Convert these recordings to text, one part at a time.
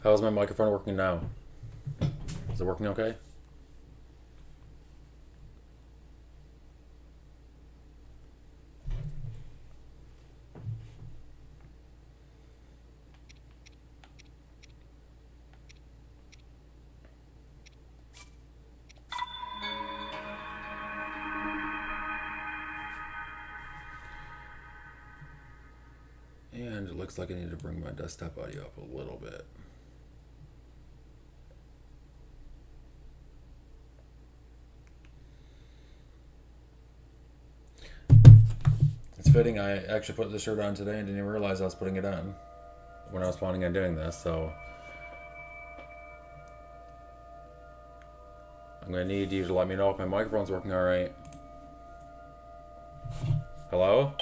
How's my microphone working now? Is it working okay? And it looks like I need to bring my desktop audio up a little bit. It's fitting. I actually put the shirt on today and didn't even realize I was putting it on when I was planning on doing this, so I'm going to need you to let me know if my microphone's working alright. Hello?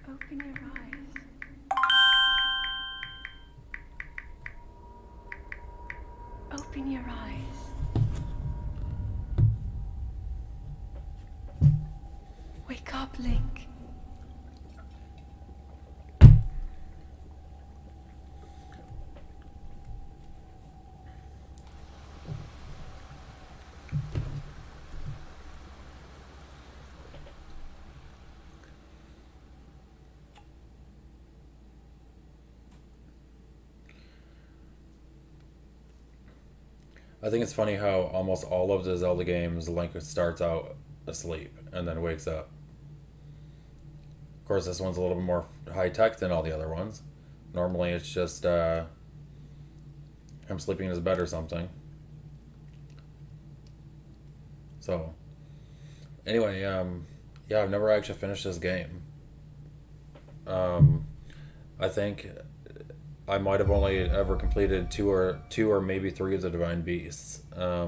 Open your eyes. Open your eyes. Wake up, Link. I think it's funny how almost all of the Zelda games, Link starts out asleep and then wakes up. Of course, this one's a little bit more high tech than all the other ones. Normally, it's just him sleeping in his bed or something. So, anyway, yeah, I've never actually finished this game. I think I might have only ever completed two or maybe three of the Divine Beasts. I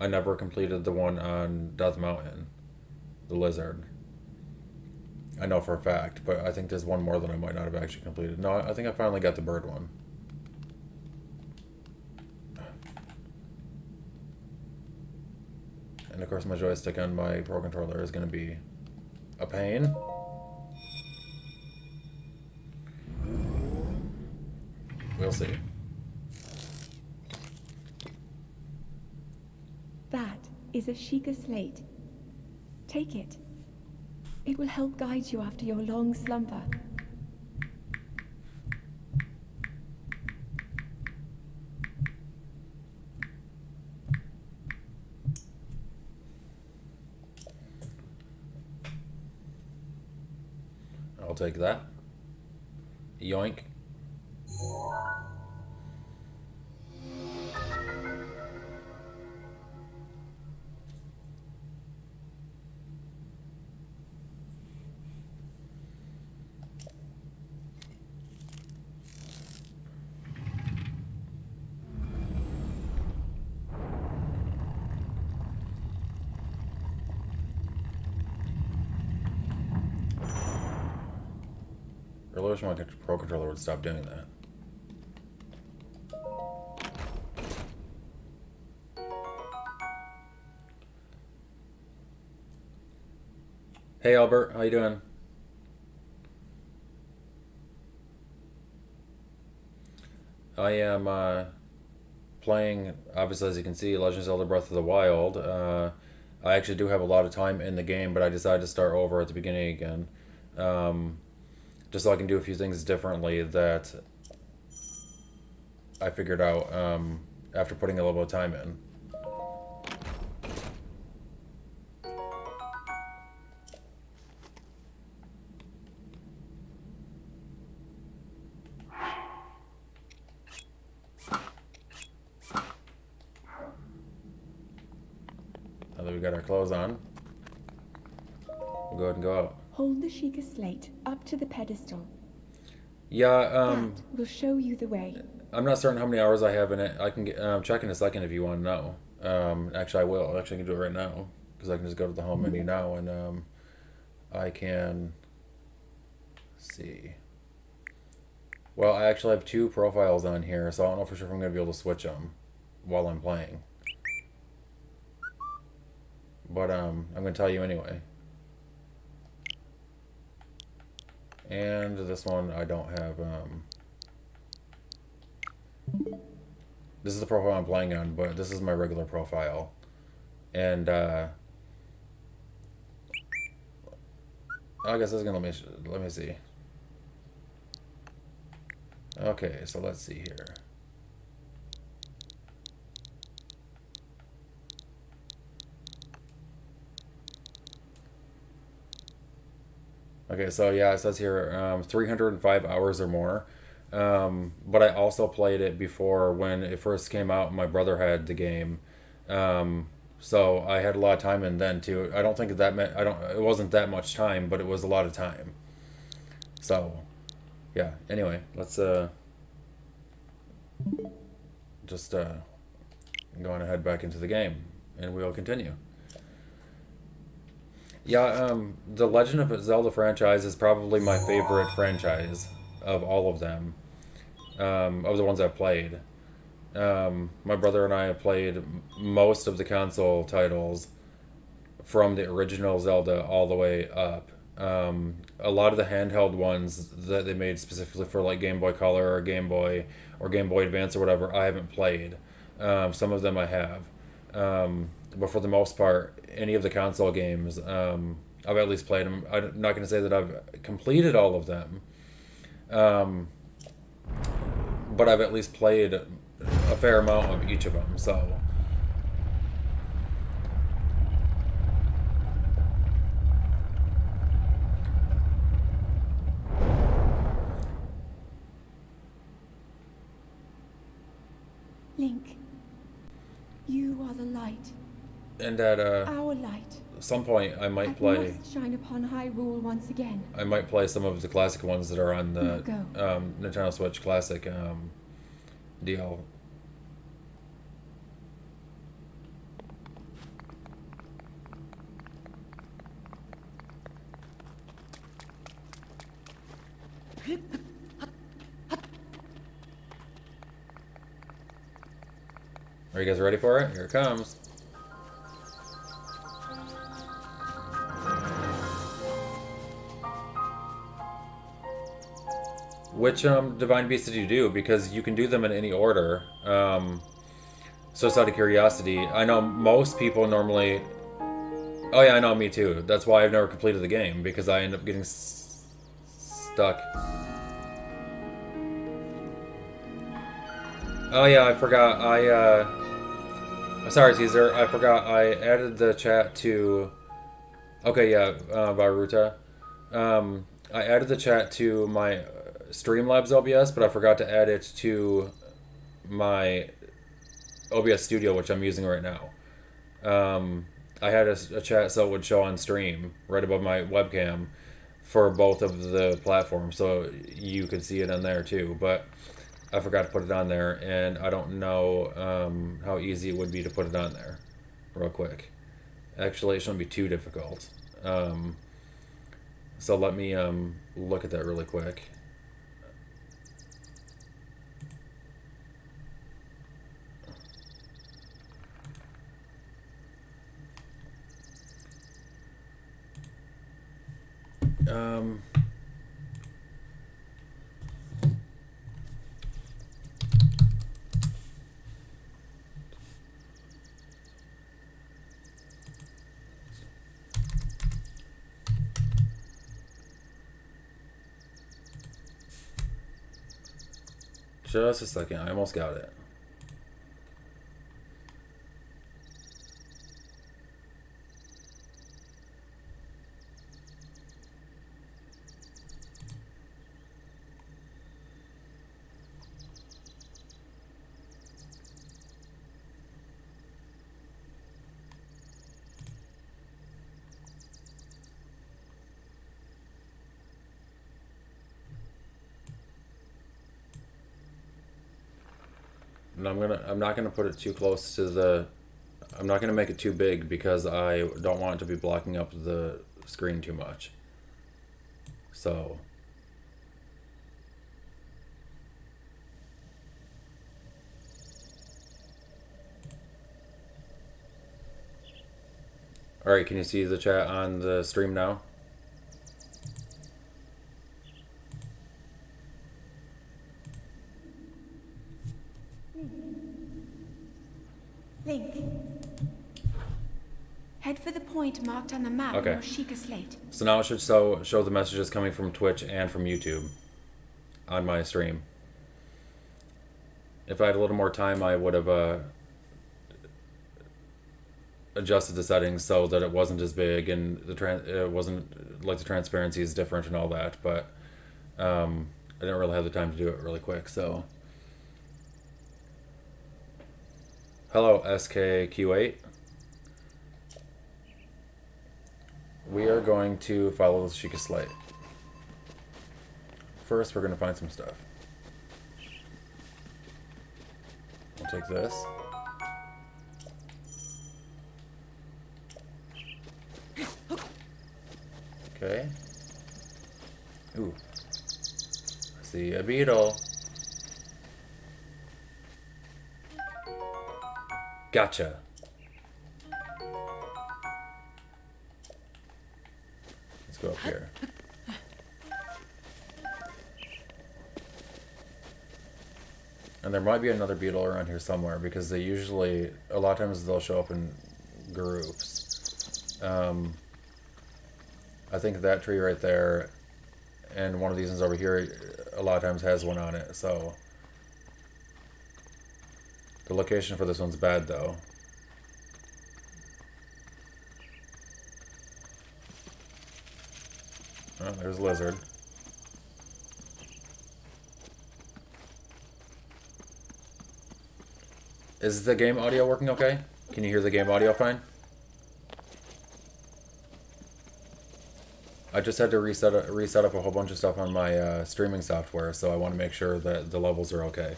never completed the one on Death Mountain, the lizard. I know for a fact, but I think there's one more that I might not have actually completed. No, I think I finally got the bird one. And of course my joystick on my Pro Controller is going to be a pain. We'll see. That is a Sheikah slate. Take it. It will help guide you after your long slumber. I'll take that. Yoink. I really wish my Pro Controller would stop doing that. Hey Albert, how you doing? I am playing, obviously as you can see, Legend of Zelda Breath of the Wild. I actually do have a lot of time in the game, but I decided to start over at the beginning again. Just so I can do a few things differently that I figured out after putting a little bit of time in. Now that we got our clothes on, we'll go ahead and go out. Hold the Sheikah slate up to the pedestal. Yeah, That will show you the way. I'm not certain how many hours I have in it. I can check in a second if you want to know. Actually, I will. Actually, I can do it right now because I can just go to the home menu now and I can see. Well, I actually have two profiles on here, so I don't know for sure if I'm going to be able to switch them while I'm playing. But I'm going to tell you anyway. And this one I don't have. This is the profile I'm playing on, but this is my regular profile. And I guess it's gonna let me see. Okay, so let's see here. Okay, so yeah, it says here 305 hours or more. But I also played it before when it first came out. My brother had the game, so I had a lot of time in then too. I don't think that meant I don't. It wasn't that much time, but it was a lot of time. So yeah. Anyway, let's just go on and head back into the game, and we'll continue. Yeah, the Legend of Zelda franchise is probably my favorite franchise of all of them, of the ones I've played. My brother and I have played most of the console titles from the original Zelda all the way up. A lot of the handheld ones that they made specifically for like Game Boy Color or Game Boy Advance or whatever, I haven't played. Some of them I have. But for the most part, any of the console games, I've at least played them. I'm not going to say that I've completed all of them, um, but I've at least played a fair amount of each of them. So, Link, you are the light, and at our light. some point, I might It play. must shine upon Hyrule once again. I might play some of the classic ones that are on the Go. Nintendo Switch Classic deal. Are you guys ready for it? Here it comes. Which divine beast did you do? Because you can do them in any order. So it's out of curiosity. I know most people normally. Oh yeah, I know, me too. That's why I've never completed the game because I end up getting stuck. Oh yeah, I forgot. Sorry, Caesar. I forgot. I added the chat to. Okay, yeah, Baruta. I added the chat to my Streamlabs OBS, but I forgot to add it to my OBS Studio, which I'm using right now. I had a chat so it would show on stream right above my webcam for both of the platforms, so you could see it on there too. But I forgot to put it on there, and I don't know how easy it would be to put it on there real quick. Actually, it shouldn't be too difficult. So let me look at that really quick. Um, just a second, I almost got it. And I'm not gonna put it too close to the. I'm not gonna make it too big because I don't want it to be blocking up the screen too much. So, all right, can you see the chat on the stream now? Link. Head for the point marked on the map Okay. in your Sheikah slate. So now it should show the messages coming from Twitch and from YouTube on my stream. If I had a little more time, I would have adjusted the settings so that it wasn't as big and it wasn't like the transparency is different and all that. But I didn't really have the time to do it really quick. So, hello SKQ8. We are going to follow the Sheikah Slate. First, we're going to find some stuff. I'll take this. Okay. Ooh. I see a beetle. Gotcha. Let's go up here. And there might be another beetle around here somewhere because they usually, a lot of times they'll show up in groups. I think that tree right there and one of these ones over here a lot of times has one on it, so. The location for this one's bad though. Oh, there's a lizard. Is the game audio working okay? Can you hear the game audio fine? I just had to reset up a whole bunch of stuff on my streaming software, so I want to make sure that the levels are okay.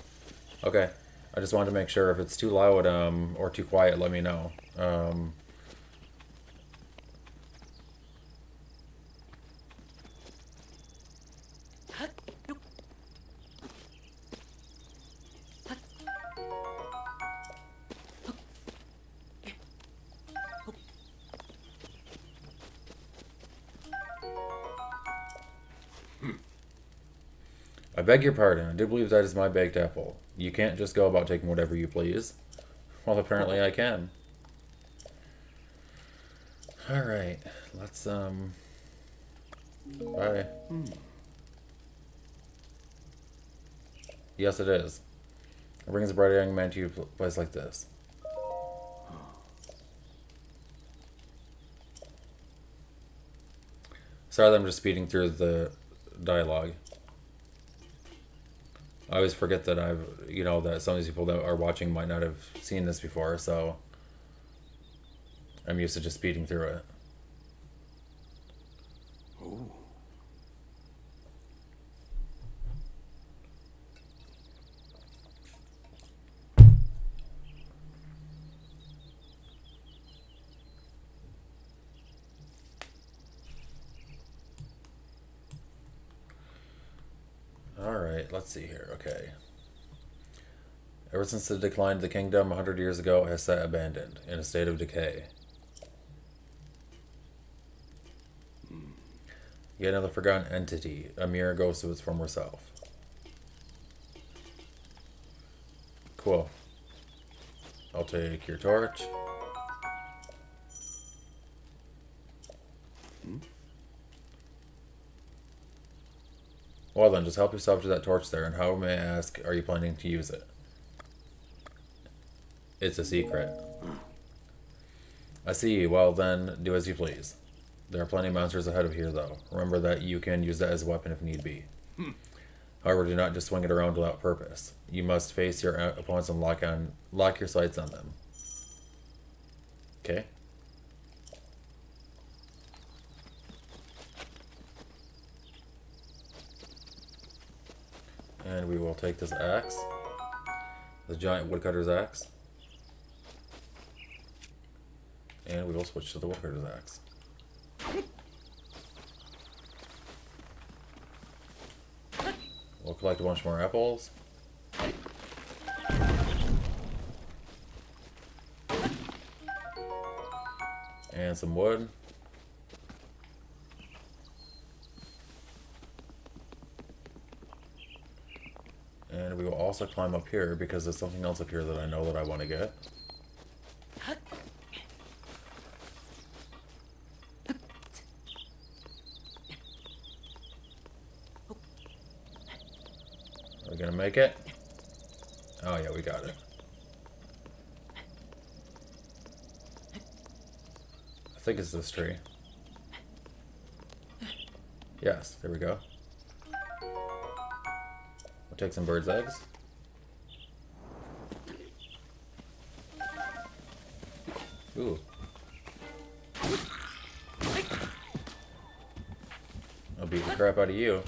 Okay, I just wanted to make sure if it's too loud or too quiet, let me know. I beg your pardon, I do believe that is my baked apple. You can't just go about taking whatever you please. Well, apparently I can. Alright, let's, bye. Yes, it is. It brings a bright young man to a place like this. Sorry that I'm just speeding through the dialogue. I always forget that that some of these people that are watching might not have seen this before, so I'm used to just speeding through it. Ooh. Alright, let's see here. Okay. Ever since the decline of the kingdom 100 years ago, it has sat abandoned, in a state of decay. Yet another forgotten entity, a mere ghost of its former self. Cool. I'll take your torch. Well then, just help yourself to that torch there, and how, may I ask, are you planning to use it? It's a secret. I see. Well then, do as you please. There are plenty of monsters ahead of here, though. Remember that you can use that as a weapon if need be. However, do not just swing it around without purpose. You must face your opponents and lock your sights on them. Okay? And we will take this axe. The giant woodcutter's axe. And we will switch to the woodcutter's axe. We'll collect a bunch more apples. And some wood. And we will also climb up here because there's something else up here that I know that I want to get. Are we gonna make it? Oh yeah, we got it. I think it's this tree. Yes, there we go. We'll take some bird's eggs. Ooh. I'll beat the crap out of you.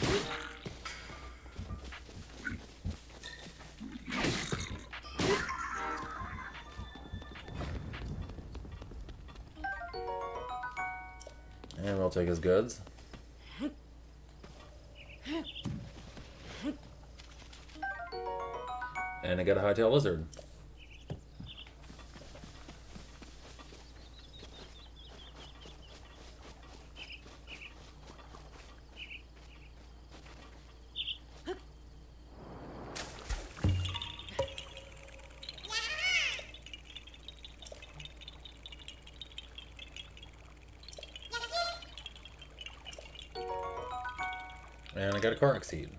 And we'll take his goods. And I got a hightail lizard. And I got a Korok seed.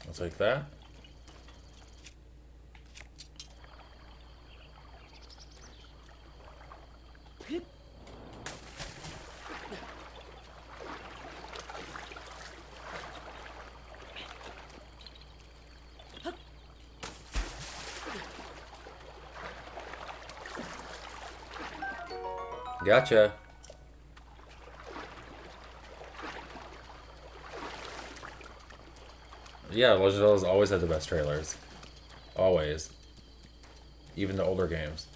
I'll take that. Gotcha. Yeah, Legend of Zelda's always had the best trailers. Always. Even the older games.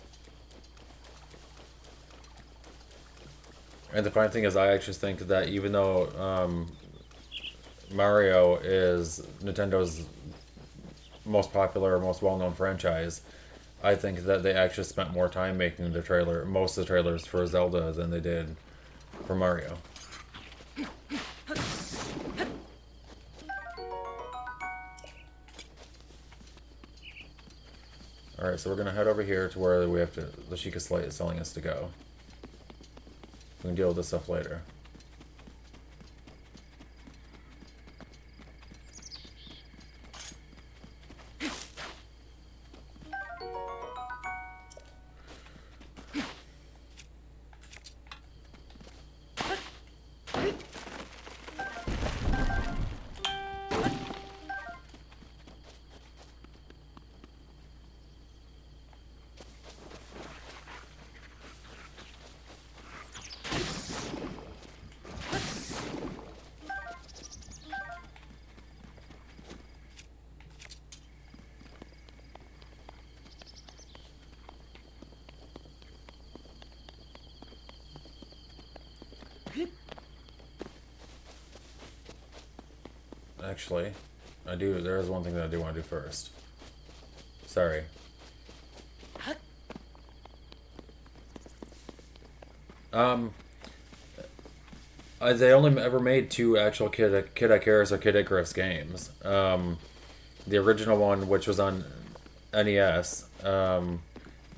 And the funny thing is, I actually think that even though Mario is Nintendo's most popular, most well-known franchise, I think that they actually spent more time making the trailer, most of the trailers for Zelda than they did for Mario. Alright, so we're gonna head over here to where we have to, the Sheikah Slate is telling us to go. We can deal with this stuff later. Actually, there is one thing that I do want to do first. Sorry. They only ever made two actual Kid Icarus or Kid Icarus games. The original one, which was on NES,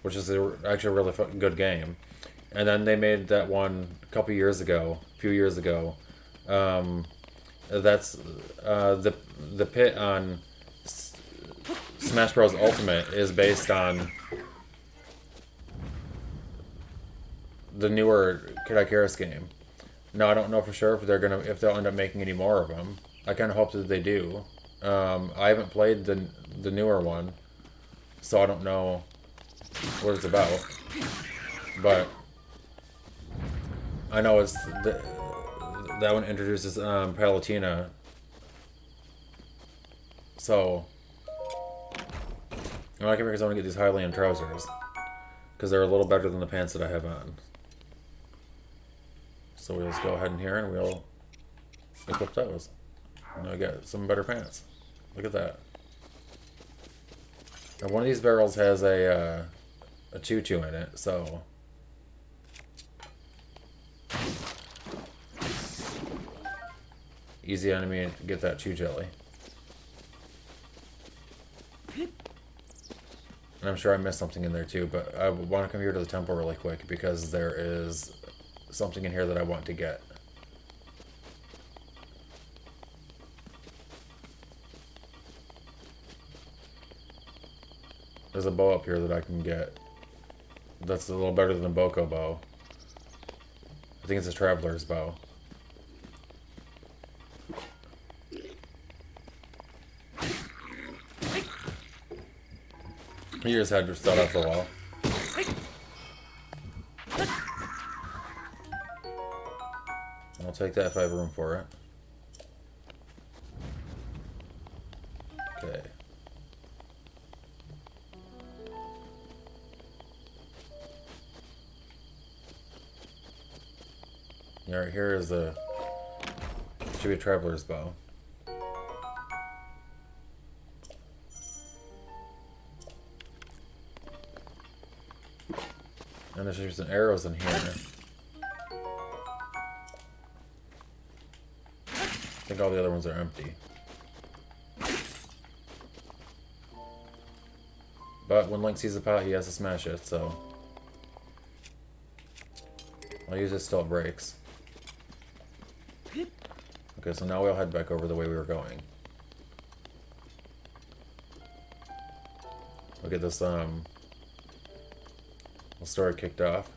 which is actually a really good game. And then they made that one a few years ago. That's the pit on Smash Bros. Ultimate is based on the newer Kid Icarus game. Now I don't know for sure if they'll end up making any more of them. I kind of hope that they do. I haven't played the newer one, so I don't know what it's about. But I know that one introduces Palutena, so I'm not because I want to get these Hylian trousers because they're a little better than the pants that I have on. So we'll just go ahead in here and we'll equip those. And I got some better pants. Look at that. Now one of these barrels has a choo-choo in it, so easy enemy to get that chew jelly. And I'm sure I missed something in there too, but I want to come here to the temple really quick because there is something in here that I want to get. There's a bow up here that I can get. That's a little better than the Boko bow. I think it's a traveler's bow. You just had to start off for a while. I'll take that if I have room for it. Okay. Yeah, right here is the should be a traveler's bow. And there's just some arrows in here. I think all the other ones are empty. But when Link sees the pot, he has to smash it, so I'll use it till it breaks. Okay, so now we'll head back over the way we were going. We'll get this story kicked off.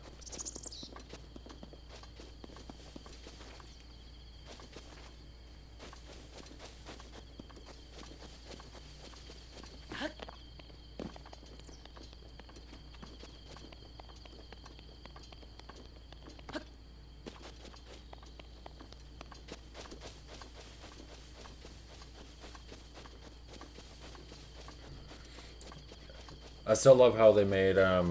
I still love how they made a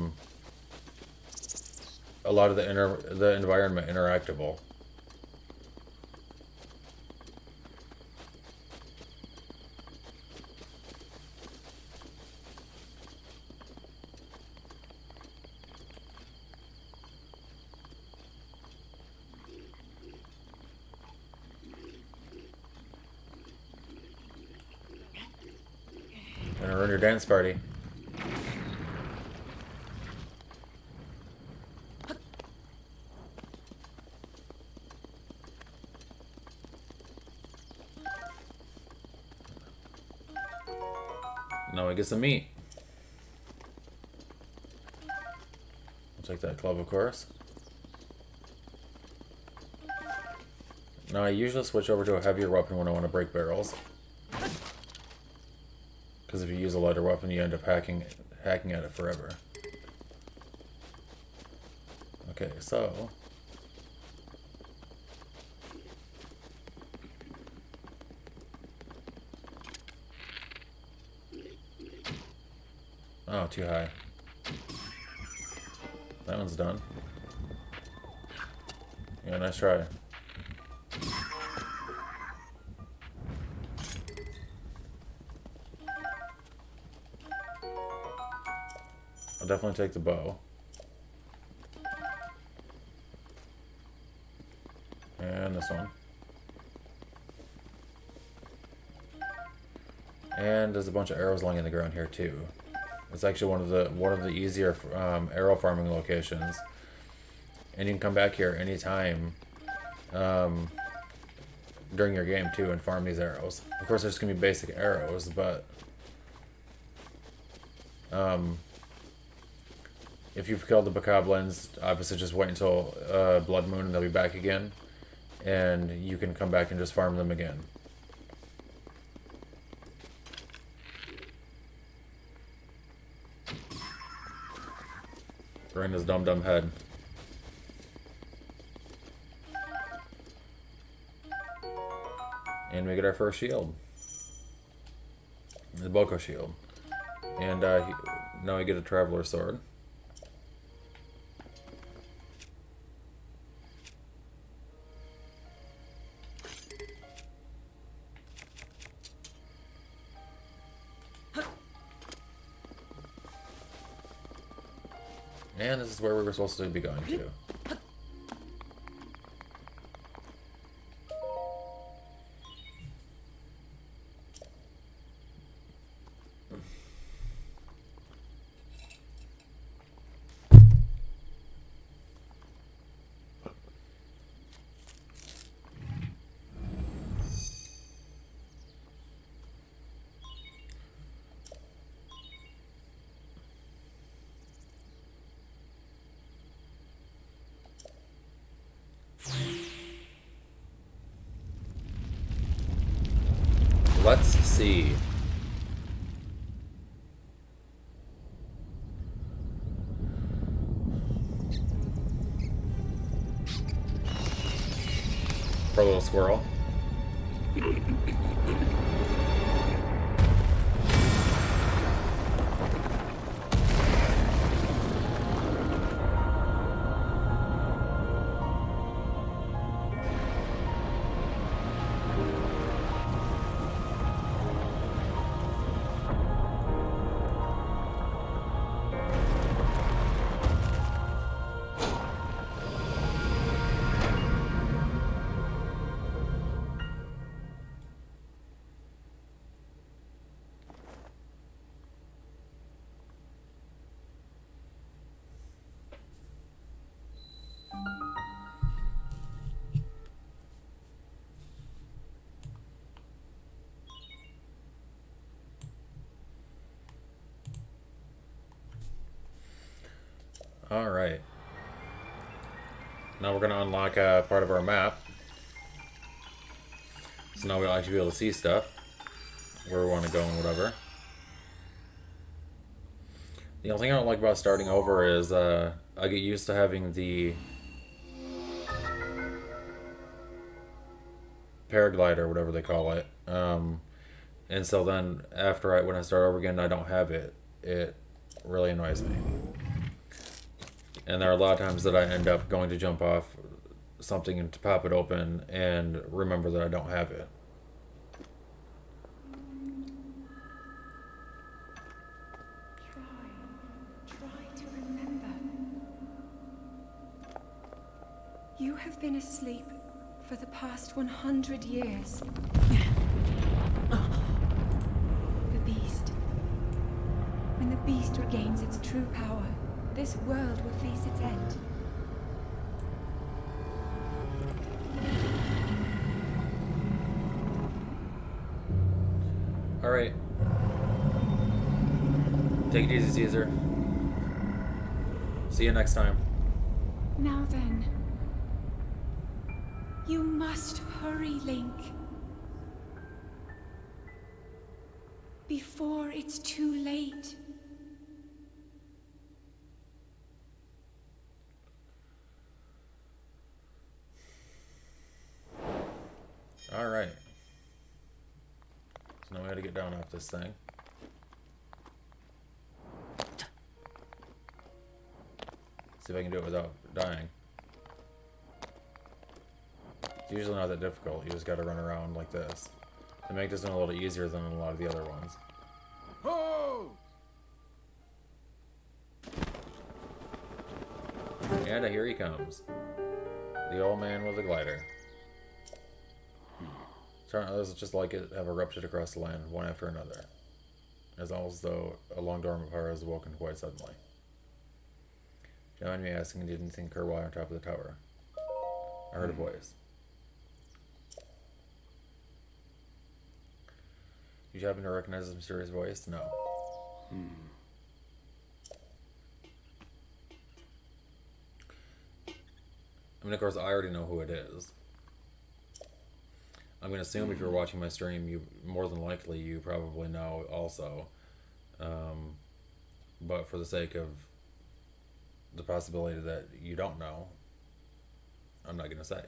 lot of the environment interactable. Gonna ruin your dance party. Now I get some meat. I'll take that club, of course. Now I usually switch over to a heavier weapon when I want to break barrels. Because if you use a lighter weapon, you end up hacking at it forever. Okay, so oh, too high. That one's done. Yeah, nice try. I'll definitely take the bow. And this one. And there's a bunch of arrows lying in the ground here too. It's actually one of the easier arrow farming locations, and you can come back here anytime during your game too and farm these arrows. Of course, there's gonna be basic arrows, but if you've killed the bokoblins, obviously just wait until Blood Moon and they'll be back again, and you can come back and just farm them again. Right in his dumb head. And we get our first shield. The Boko shield. And now we get a Traveler sword. And this is where we were supposed to be going to. Let's see. Poor little squirrel. Alright. Now we're going to unlock part of our map. So now we'll actually be able to see stuff. Where we want to go and whatever. The only thing I don't like about starting over is I get used to having the paraglider, whatever they call it. And so then after when I start over again, I don't have it. It really annoys me. And there are a lot of times that I end up going to jump off something and to pop it open and remember that I don't have it. Try to remember. You have been asleep for the past 100 years. The beast. When the beast regains its true power, this world will face its end. Alright. Take it easy, Caesar. See you next time. Now then. You must hurry, Link. Before it's too late. Alright. So now we gotta get down off this thing. See if I can do it without dying. It's usually not that difficult. You just gotta run around like this. To make this one a little easier than a lot of the other ones. Ho! And here he comes. The old man with the glider. Certain others, just like it, have erupted across the land, one after another. As almost though a long dormant power has awoken quite suddenly. Do you mind me asking, did anything occur while on top of the tower? I heard a voice. Did you happen to recognize this mysterious voice? No. I mean, of course, I already know who it is. I'm going to assume if you're watching my stream, you more than likely you probably know also. But for the sake of the possibility that you don't know, I'm not going to say.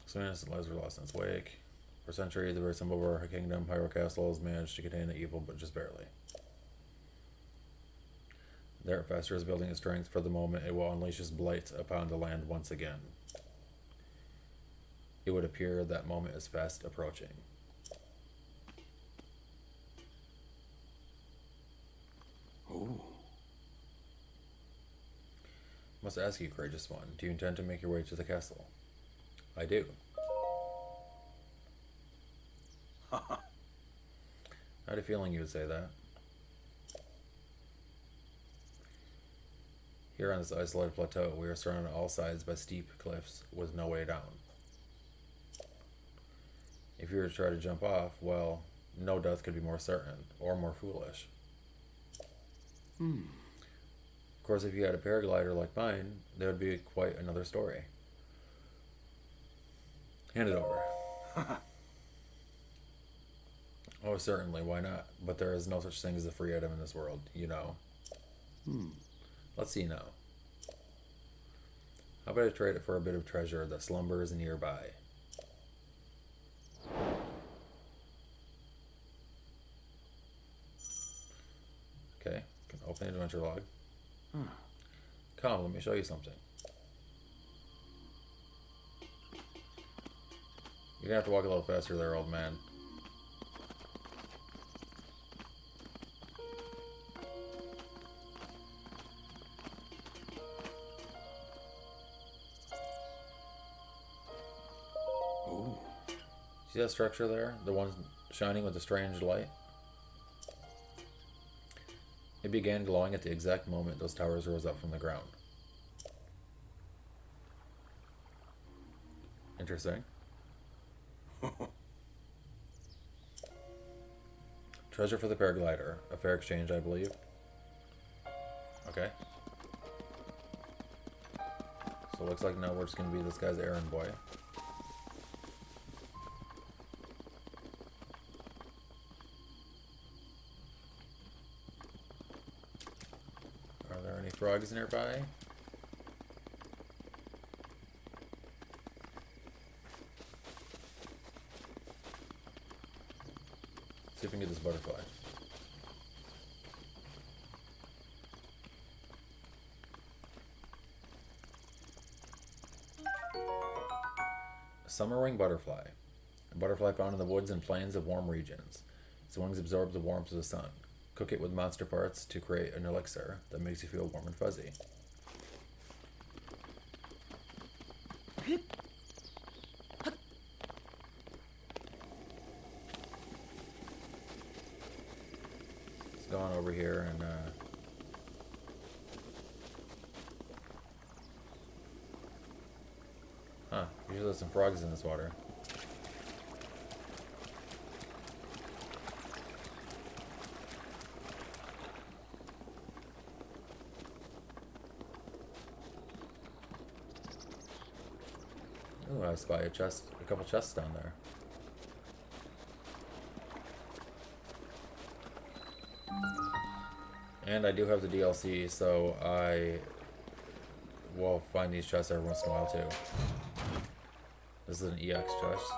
So innocent lives were lost in its wake. For centuries, the very symbol of our kingdom, Hyrule Castle, has managed to contain the evil, but just barely. There, Faster is building its strength for the moment it will unleash its blight upon the land once again. It would appear that moment is fast approaching. Oh. Must ask you, courageous one, do you intend to make your way to the castle? I do. I had a feeling you would say that. Here on this isolated plateau, we are surrounded on all sides by steep cliffs with no way down. If you were to try to jump off, well, no death could be more certain, or more foolish. Of course, if you had a paraglider like mine, that would be quite another story. Hand it over. Oh, certainly, why not? But there is no such thing as a free item in this world, you know. Let's see now. How about I trade it for a bit of treasure that slumbers nearby? Okay, can open the adventure log. Come, let me show you something. You're gonna have to walk a little faster there, old man. Oh. See that structure there? The one shining with a strange light? It began glowing at the exact moment those towers rose up from the ground. Interesting. Treasure for the paraglider. A fair exchange, I believe. Okay. So it looks like now we're just going to be this guy's errand boy. Are there any frogs nearby? See if we can get this butterfly. A summer wing butterfly. A butterfly found in the woods and plains of warm regions. Its wings absorb the warmth of the sun. Cook it with monster parts to create an elixir that makes you feel warm and fuzzy. Let's go on over here and usually there's some frogs in this water. Ooh, I spy a couple chests down there. And I do have the DLC, so I will find these chests every once in a while too. This is an EX chest.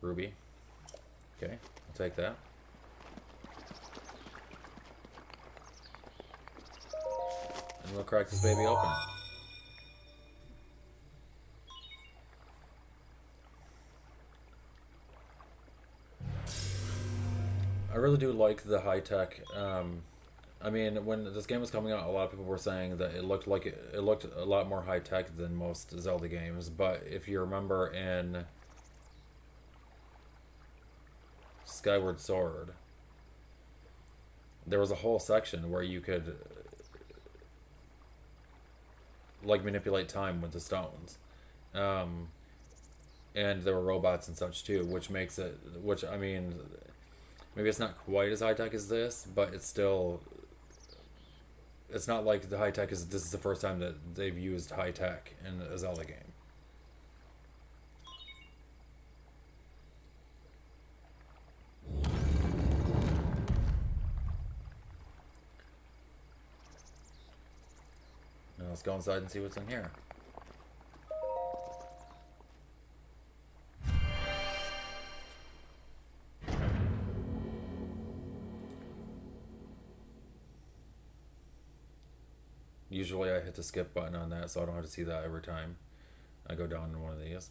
Ruby. Okay, I'll take that. And we'll crack this baby open. I really do like the high tech. I mean, when this game was coming out, a lot of people were saying that it looked like it looked a lot more high tech than most Zelda games. But if you remember in Skyward Sword, there was a whole section where you could like manipulate time with the stones. And there were robots and such too, which makes it, which I mean, maybe it's not quite as high tech as this, but it's still, it's not like the high tech is, this is the first time that they've used high tech in a Zelda game. Let's go inside and see what's in here. Usually I hit the skip button on that so I don't have to see that every time I go down in one of these.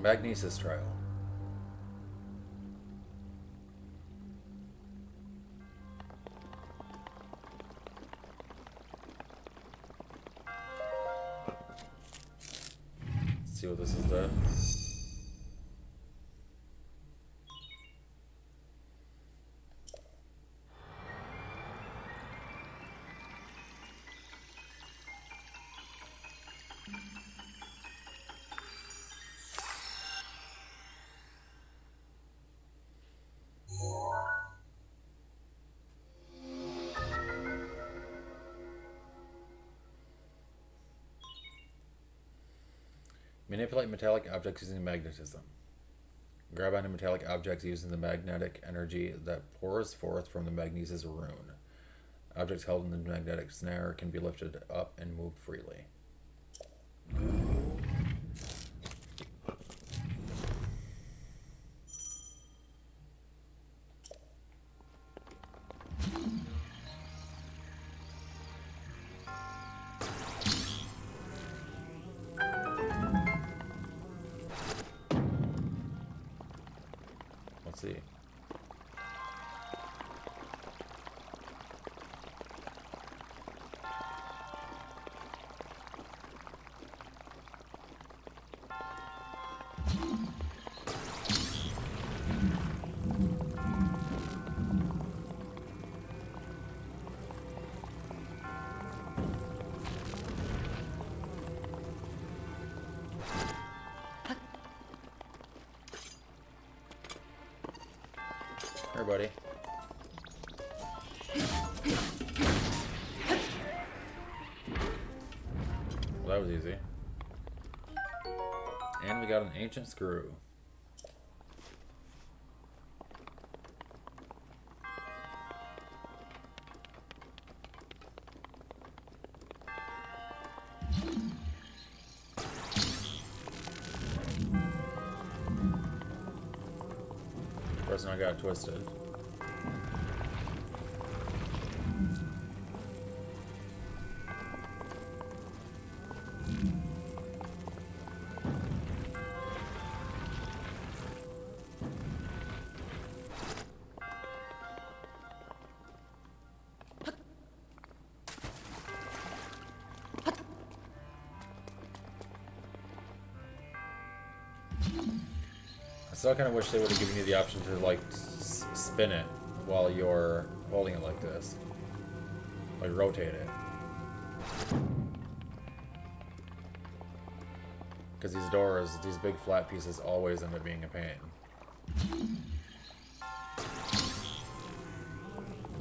Magnesis trial. Let's see what this is there. Manipulate metallic objects using magnetism. Grab onto metallic objects using the magnetic energy that pours forth from the magnesis rune. Objects held in the magnetic snare can be lifted up and moved freely. Let's see. Here, buddy. Well, that was easy. And we got an ancient screw. Person I got twisted. I still kind of wish they would have given you the option to like spin it while you're holding it like this, like rotate it. Because these doors, these big flat pieces, always end up being a pain.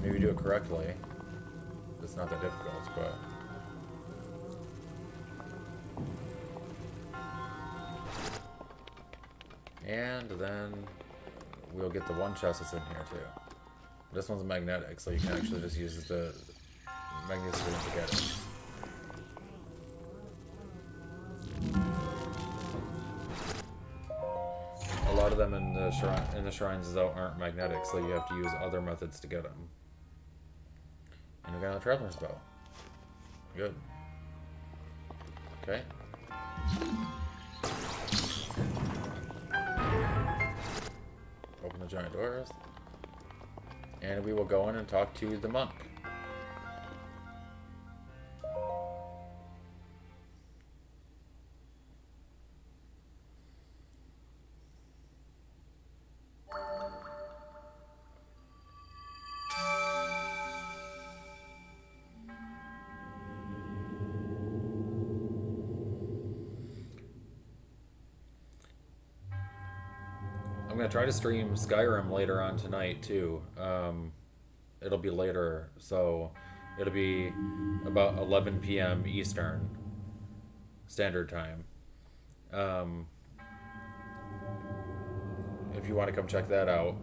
Maybe do it correctly. It's not that difficult, but. And then we'll get the one chest that's in here too. This one's magnetic, so you can actually just use the magnetism to get it. A lot of them in the shrines though aren't magnetic, so you have to use other methods to get them. And we got a traveler's bow. Good. Okay. Open the giant doors. And we will go in and talk to the monk. I'm gonna try to stream Skyrim later on tonight too. It'll be later, so It'll be about 11 p.m. Eastern Standard Time. Um, if you want to come check that out.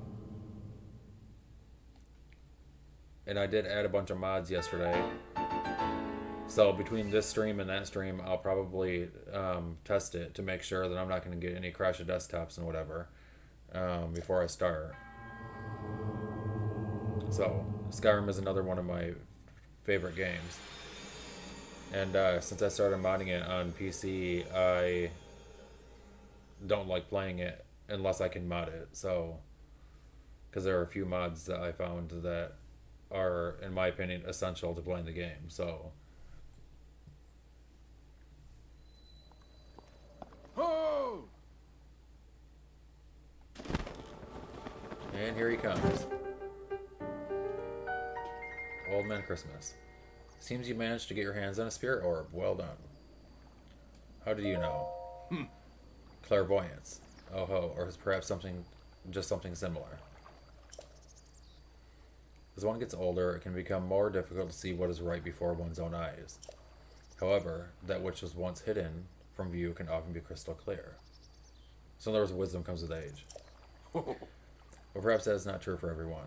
And I did add a bunch of mods yesterday. So between this stream and that stream, I'll probably test it to make sure that I'm not going to get any crash of desktops and whatever before I start. So Skyrim is another one of my favorite games. And since I started modding it on PC, I don't like playing it unless I can mod it. So, because there are a few mods that I found that are, in my opinion, essential to playing the game. So, Oh! and here he comes. Old Man Christmas. Seems you managed to get your hands on a spirit orb. Well done. How did you know? Clairvoyance. Oh ho, or perhaps just something similar. As one gets older, it can become more difficult to see what is right before one's own eyes. However, that which was once hidden from view can often be crystal clear. So in other words, wisdom comes with age. But perhaps that is not true for everyone.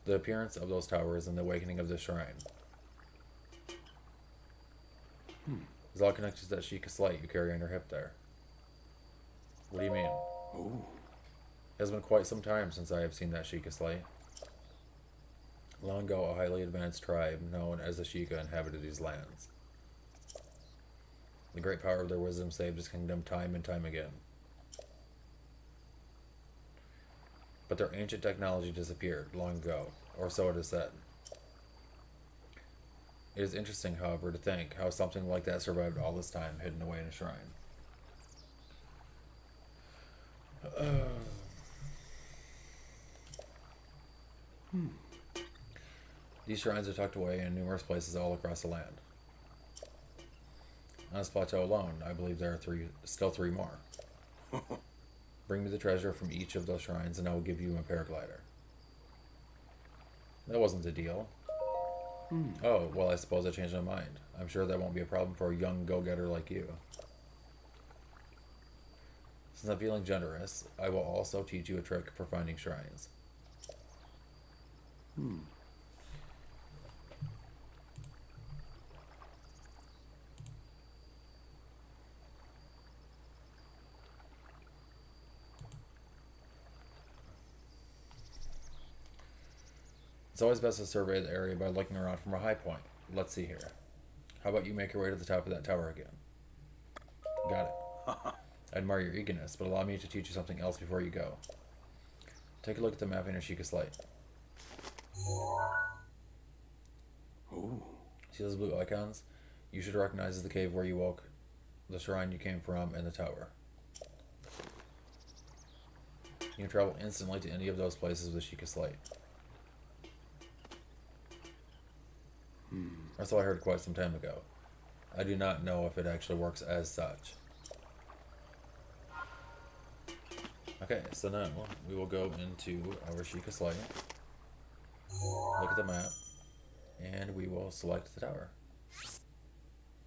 The appearance of those towers and the awakening of the shrine is all connected to that Sheikah slate you carry on your hip there. What do you mean? Oh. It has been quite some time since I have seen that Sheikah slate. Long ago, a highly advanced tribe known as the Sheikah inhabited these lands. The great power of their wisdom saved his kingdom time and time again. But their ancient technology disappeared long ago, or so it is said. It is interesting, however, to think how something like that survived all this time hidden away in a shrine. These shrines are tucked away in numerous places all across the land. On this plateau alone, I believe there are still three more. Bring me the treasure from each of those shrines and I will give you a paraglider. That wasn't a deal. Oh, well, I suppose I changed my mind. I'm sure that won't be a problem for a young go-getter like you. Since I'm feeling generous, I will also teach you a trick for finding shrines. It's always best to survey the area by looking around from a high point. Let's see here. How about you make your way to the top of that tower again? Got it. I admire your eagerness, but allow me to teach you something else before you go. Take a look at the map in your Sheikah slate. Oh. See those blue icons? You should recognize as the cave where you woke, the shrine you came from, and the tower. You can travel instantly to any of those places with Sheikah slate. That's all I heard quite some time ago. I do not know if it actually works as such. Okay, so now we will go into our Sheikah slate, look at the map, and we will select the tower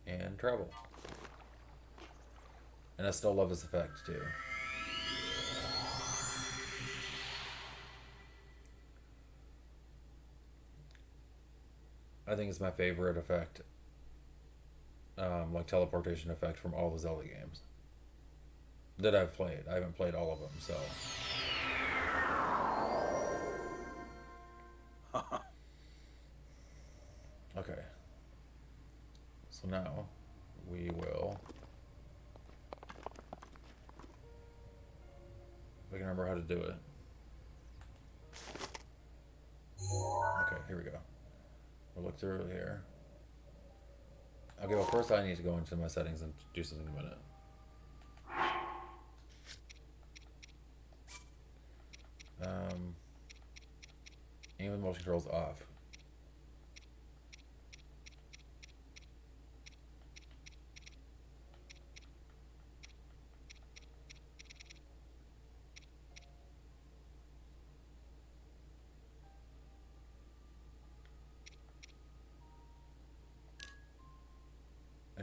and travel. And I still love this effect too. I think it's my favorite effect, like teleportation effect from all the Zelda games that I've played. I haven't played all of them, so. Okay. So now we will. We can remember how to do it. Okay, here we go. We'll look through here. Okay, well, first I need to go into my settings and do something in a minute. Aim with motion controls off.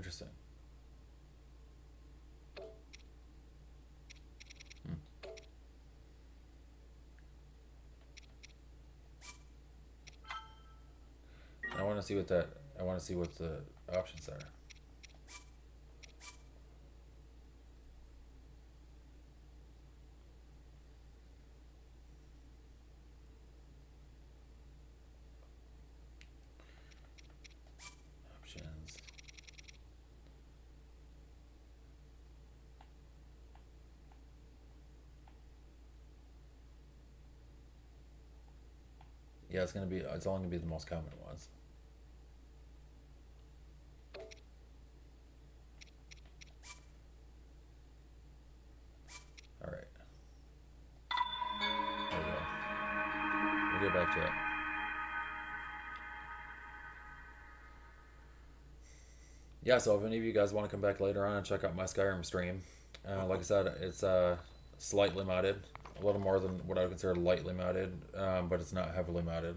Interesting. I want to see what that. I want to see what the options are. Options. Yeah, it's gonna be. It's only gonna be the most common ones. All right. There we go. We'll get back to it. Yeah, so if any of you guys want to come back later on and check out my Skyrim stream, like I said, it's slightly modded, a little more than what I would consider lightly modded, but it's not heavily modded.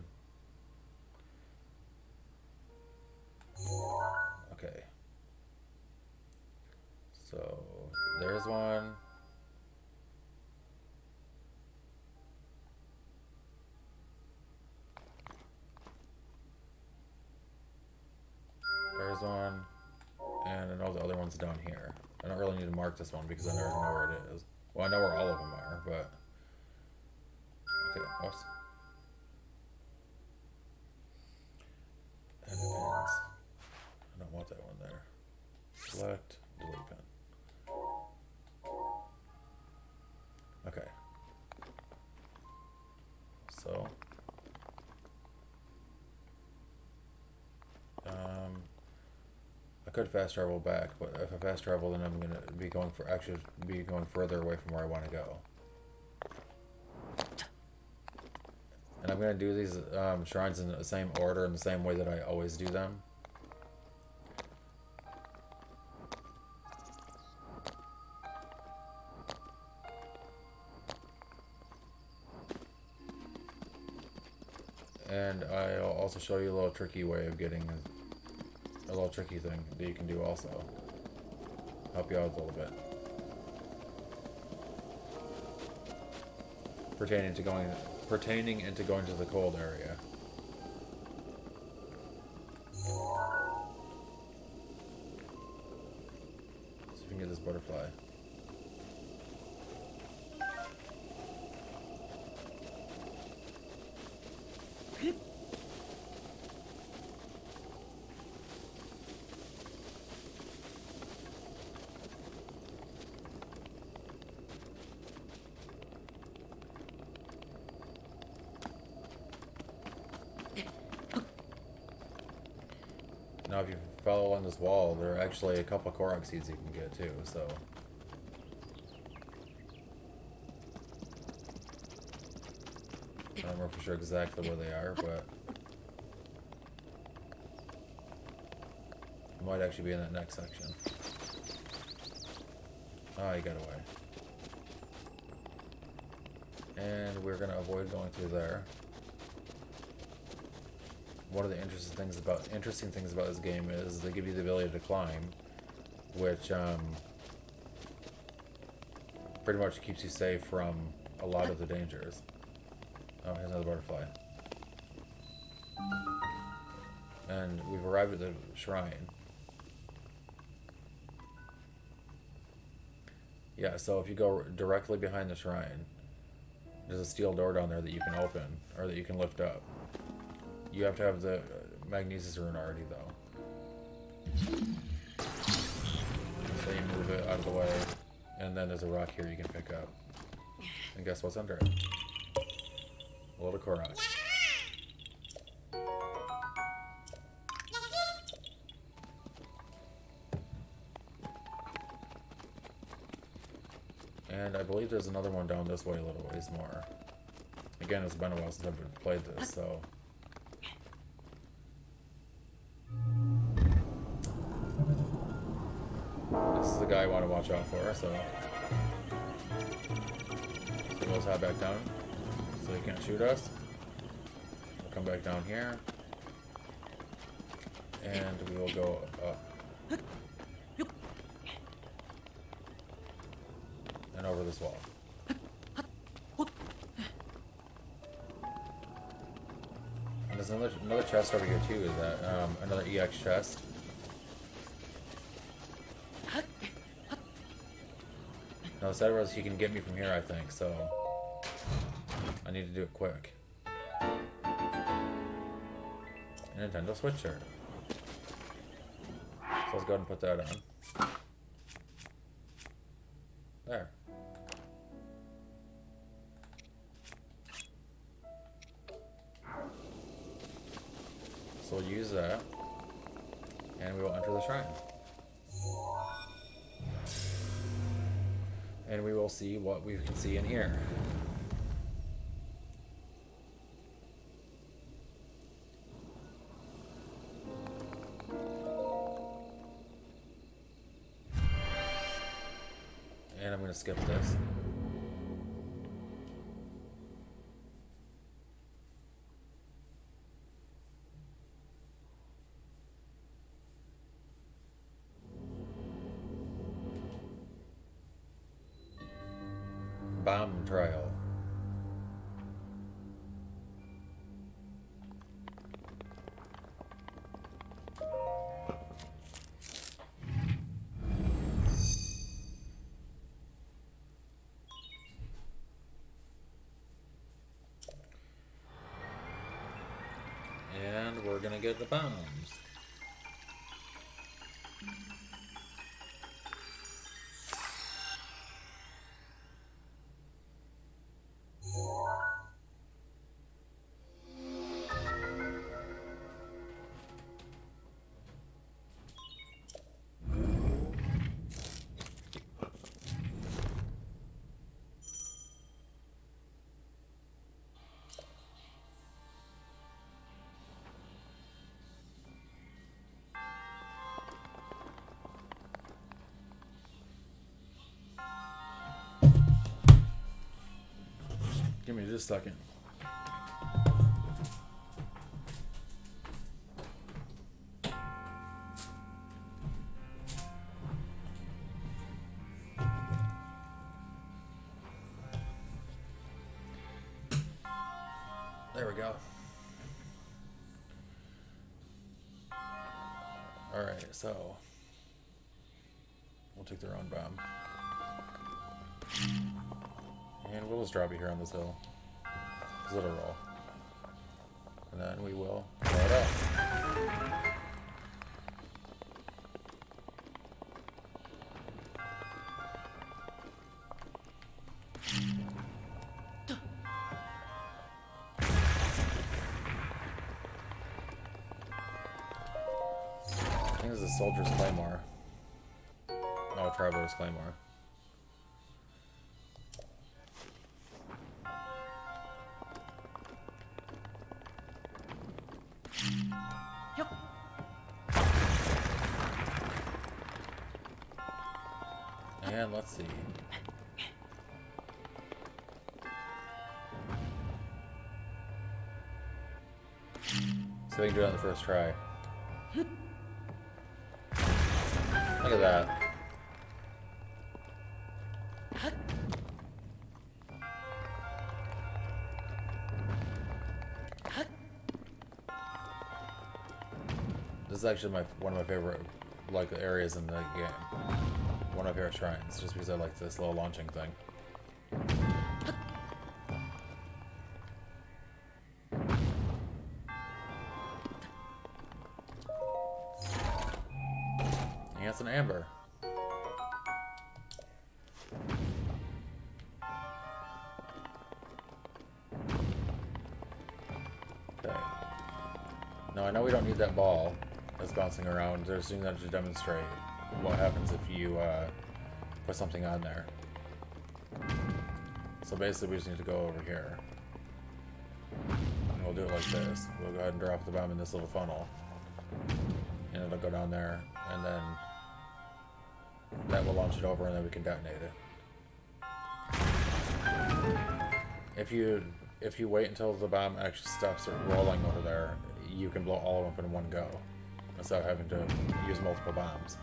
Okay. So there's one. There's one. And I know the other one's down here. I don't really need to mark this one because I never know where it is. Well, I know where all of them are, but... Okay, whoops. Edit pins. I don't want that one there. Select, delete pin. Okay. So... I could fast travel back, but if I fast travel, then I'm gonna be going further away from where I want to go. And I'm gonna do these shrines in the same order, in the same way that I always do them. And I'll also show you a little tricky way of getting a little tricky thing that you can do also. Help you out a little bit. Pertaining into going to the cold area. See if we can get this butterfly. Now, if you follow along this wall, there are actually a couple Korok seeds you can get too, so. I don't remember for sure exactly where they are, but. It might actually be in that next section. Oh, you got away. And we're going to avoid going through there. One of the interesting things about this game is they give you the ability to climb, which pretty much keeps you safe from a lot of the dangers. Oh, here's another butterfly. And we've arrived at the shrine. Yeah, so if you go directly behind the shrine, there's a steel door down there that you can open, or that you can lift up. You have to have the Magnesis rune already, though. So you move it out of the way, and then there's a rock here you can pick up. And guess what's under it? A little Korok. And I believe there's another one down this way a little ways more. Again, it's been a while since I've played this, so... This is the guy I want to watch out for, so... We'll head back down, so he can't shoot us. We'll come back down here. And we will go up. over this wall. And there's another chest over here too. Is that another EX chest? No, the sad was he can get me from here, I think, so I need to do it quick. Nintendo Switch shirt. So let's go ahead and put that on. There. So we'll use that, and we will enter the shrine. And we will see what we can see in here. And I'm going to skip this. Bomb trial. And we're gonna get the bombs. Give me just a second. There we go. Alright, so we'll take the round bomb. And we'll just drop it here on this hill. Just let it roll. And then we will blow it up. I think this is Soldier's Claymore. Oh, Traveler's Claymore. And let's see. So we can do it on the first try. Look at that. This is actually one of my favorite areas in the game. One of my favorite shrines, just because I like this little launching thing. And it's an amber. Okay. Now I know we don't need that ball that's bouncing around. They're just doing that to demonstrate what happens if you put something on there. So basically we just need to go over here. And we'll do it like this. We'll go ahead and drop the bomb in this little funnel. And it'll go down there, and then that will launch it over, and then we can detonate it. If you wait until the bomb actually stops rolling over there, you can blow all of them up in one go, instead of having to use multiple bombs.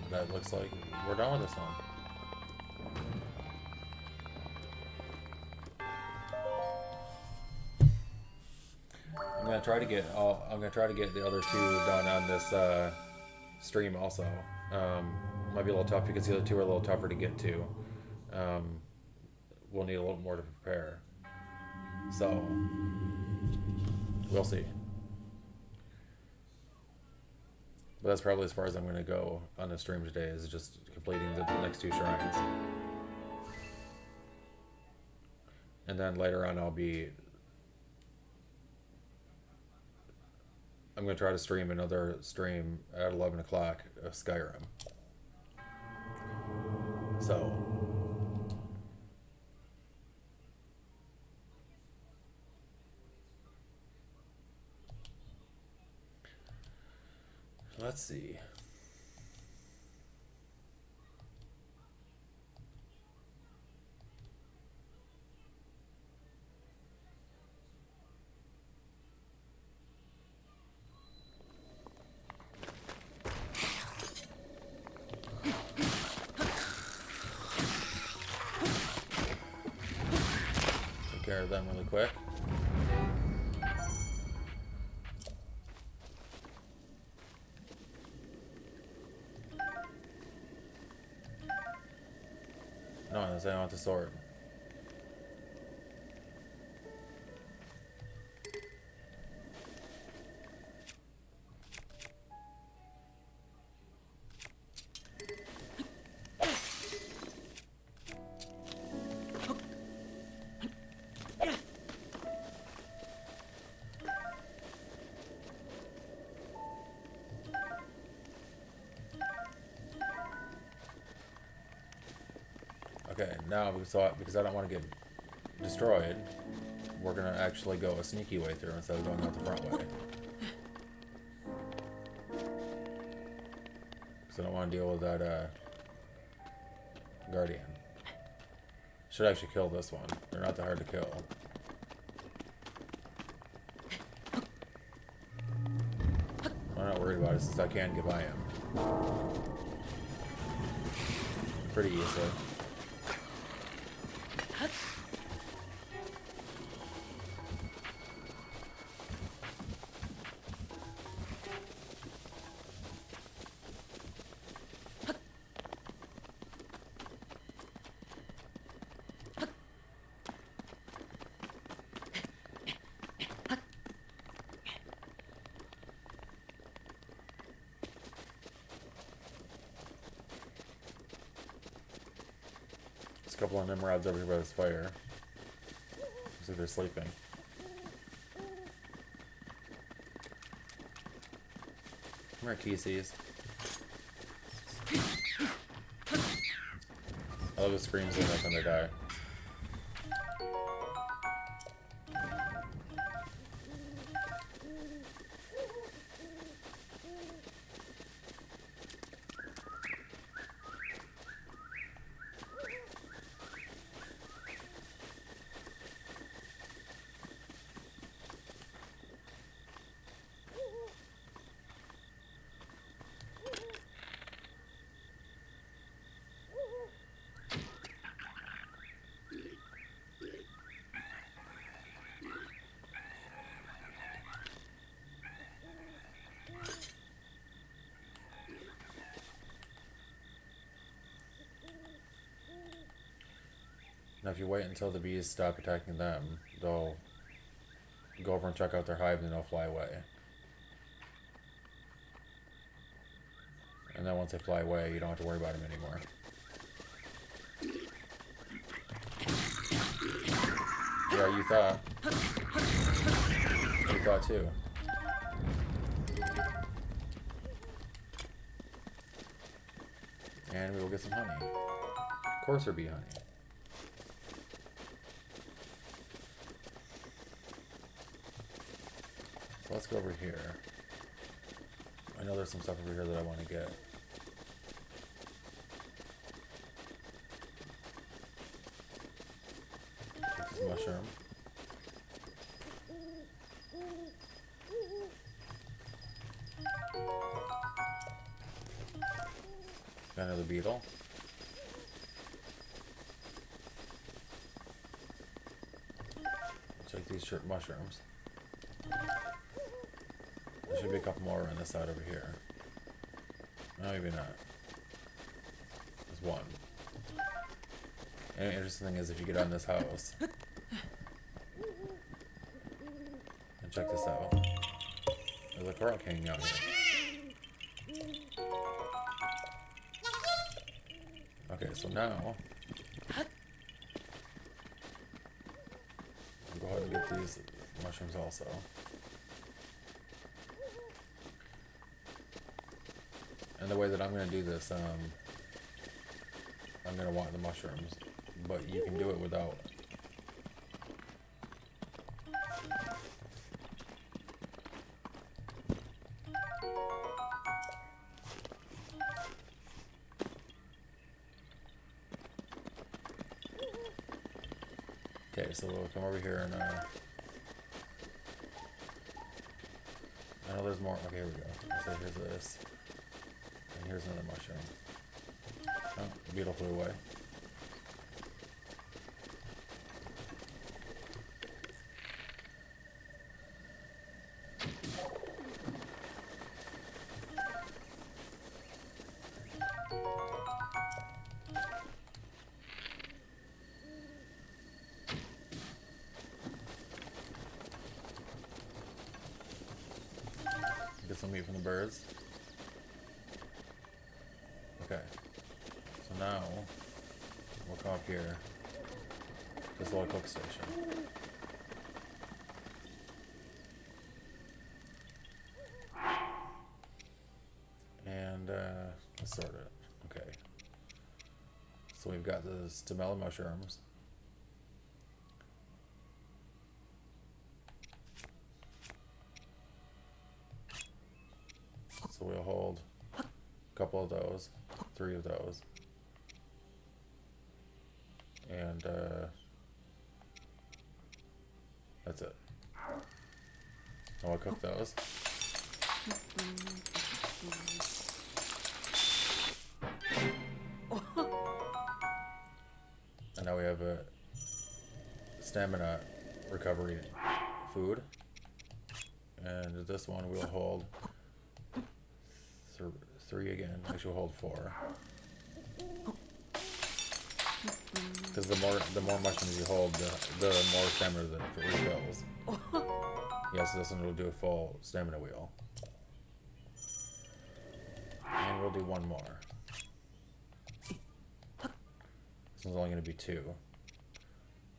that looks like we're done with this one. I'm gonna try to get the other two done on this stream also. Might be a little tough because the other two are a little tougher to get to. We'll need a little more to prepare. So we'll see. But that's probably as far as I'm gonna go on the stream today, is just completing the next two shrines. And then later on I'm going to try to stream another stream at 11 o'clock of Skyrim. So, let's see. Care of them really quick. No, I don't want the sword. Okay, now because I don't want to get destroyed, we're gonna actually go a sneaky way through instead of going out the front way. Because I don't want to deal with that guardian. Should actually kill this one. They're not that hard to kill. I'm not worried about it since I can get by him pretty easily. A couple of Nimrods over here by this fire. Looks like they're sleeping. Come here, Kisses. I love the screams they make when they die. Now if you wait until the bees stop attacking them, they'll go over and check out their hive and they'll fly away. And then once they fly away, you don't have to worry about them anymore. Yeah, you thought. You thought too. And we will get some honey. Courser bee honey. So let's go over here. I know there's some stuff over here that I want to get. Take this mushroom. Got another beetle. Check these mushrooms. There should be a couple more on this side over here. No, maybe not. There's one. And the interesting thing is if you get on this house. And check this out. There's a croc hanging out here. Okay, so now I'll go ahead and get these mushrooms also. And the way that I'm going to do this, I'm going to want the mushrooms, but you can do it without. Okay, so we'll come over here and I know there's more. Okay, here we go. So here's this. And here's another mushroom. Oh, the beetle flew away. Get some meat from the birds. Okay. So now we'll come up here. This little cook station. And let's sort it. Okay. So we've got the stamella mushrooms. So we'll hold a couple of those, 3 of those, and that's it. I'll cook those. And now we have a stamina recovery food, and this one we'll hold 3 again. Actually, we'll hold 4. Because the more mushrooms you hold, the more stamina that it refills. Yes, this one will do a full stamina wheel. And we'll do 1 more. This one's only going to be 2,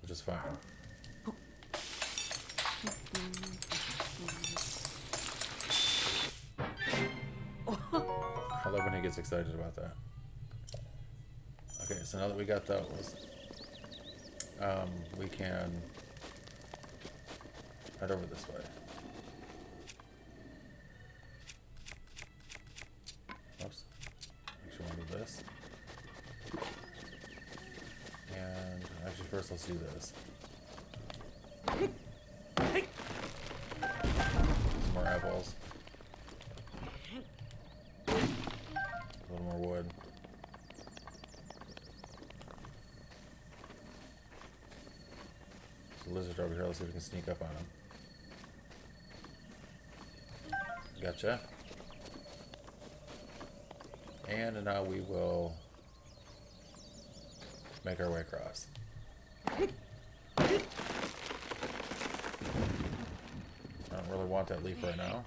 which is fine. I love when he gets excited about that. Okay, so now that we got those, we can head over this way. Oops. Actually, I want to do this. And actually, first let's do this. Some more apples. A little more wood. There's a lizard over here. Let's see if we can sneak up on him. Gotcha. And now we will make our way across. I don't really want that leaf right now.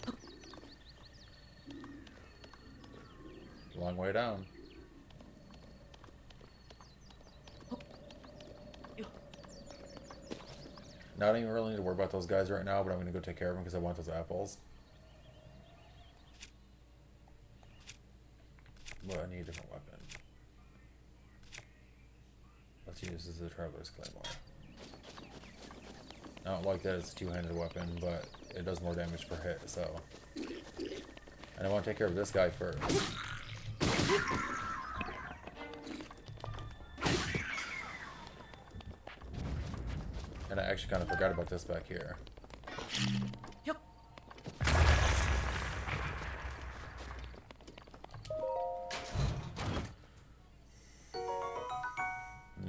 Long way down. Now I don't even really need to worry about those guys right now, but I'm going to go take care of them because I want those apples. But I need a different weapon. Let's use this as a Traveler's Claymore. I don't like that it's a 2-handed weapon, but it does more damage per hit, so. And I want to take care of this guy first. And I actually kind of forgot about this back here. Yep.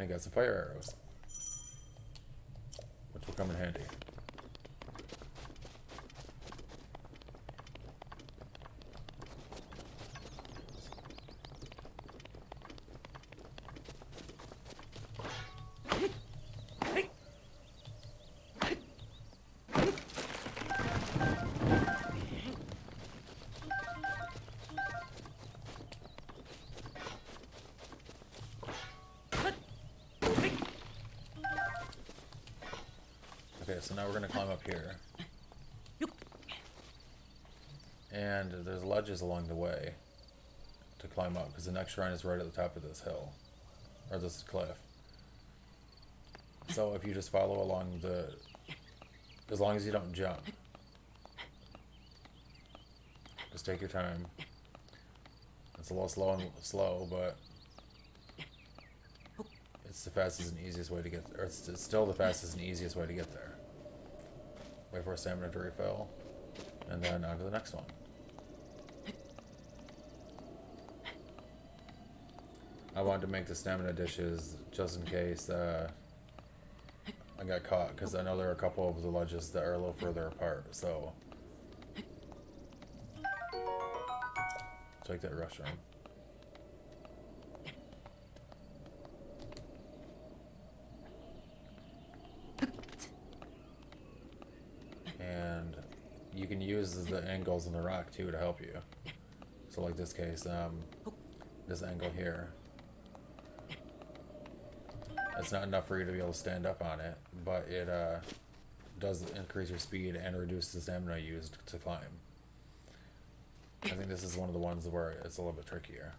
I got some fire arrows, which will come in handy. Okay, so now we're going to climb up here. And there's ledges along the way to climb up, because the next shrine is right at the top of this hill. Or this cliff. So if you just follow along the... As long as you don't jump. Just take your time. It's a little slow, but... It's the fastest and easiest way to get there. Or it's still the fastest and easiest way to get there. Wait for a stamina to refill. And then on to the next one. I wanted to make the stamina dishes just in case I got caught, because I know there are a couple of the ledges that are a little further apart, so... Take that restroom. And you can use the angles in the rock too to help you. So like this case, this angle here. It's not enough for you to be able to stand up on it, but it does increase your speed and reduce the stamina used to climb. I think this is one of the ones where it's a little bit trickier.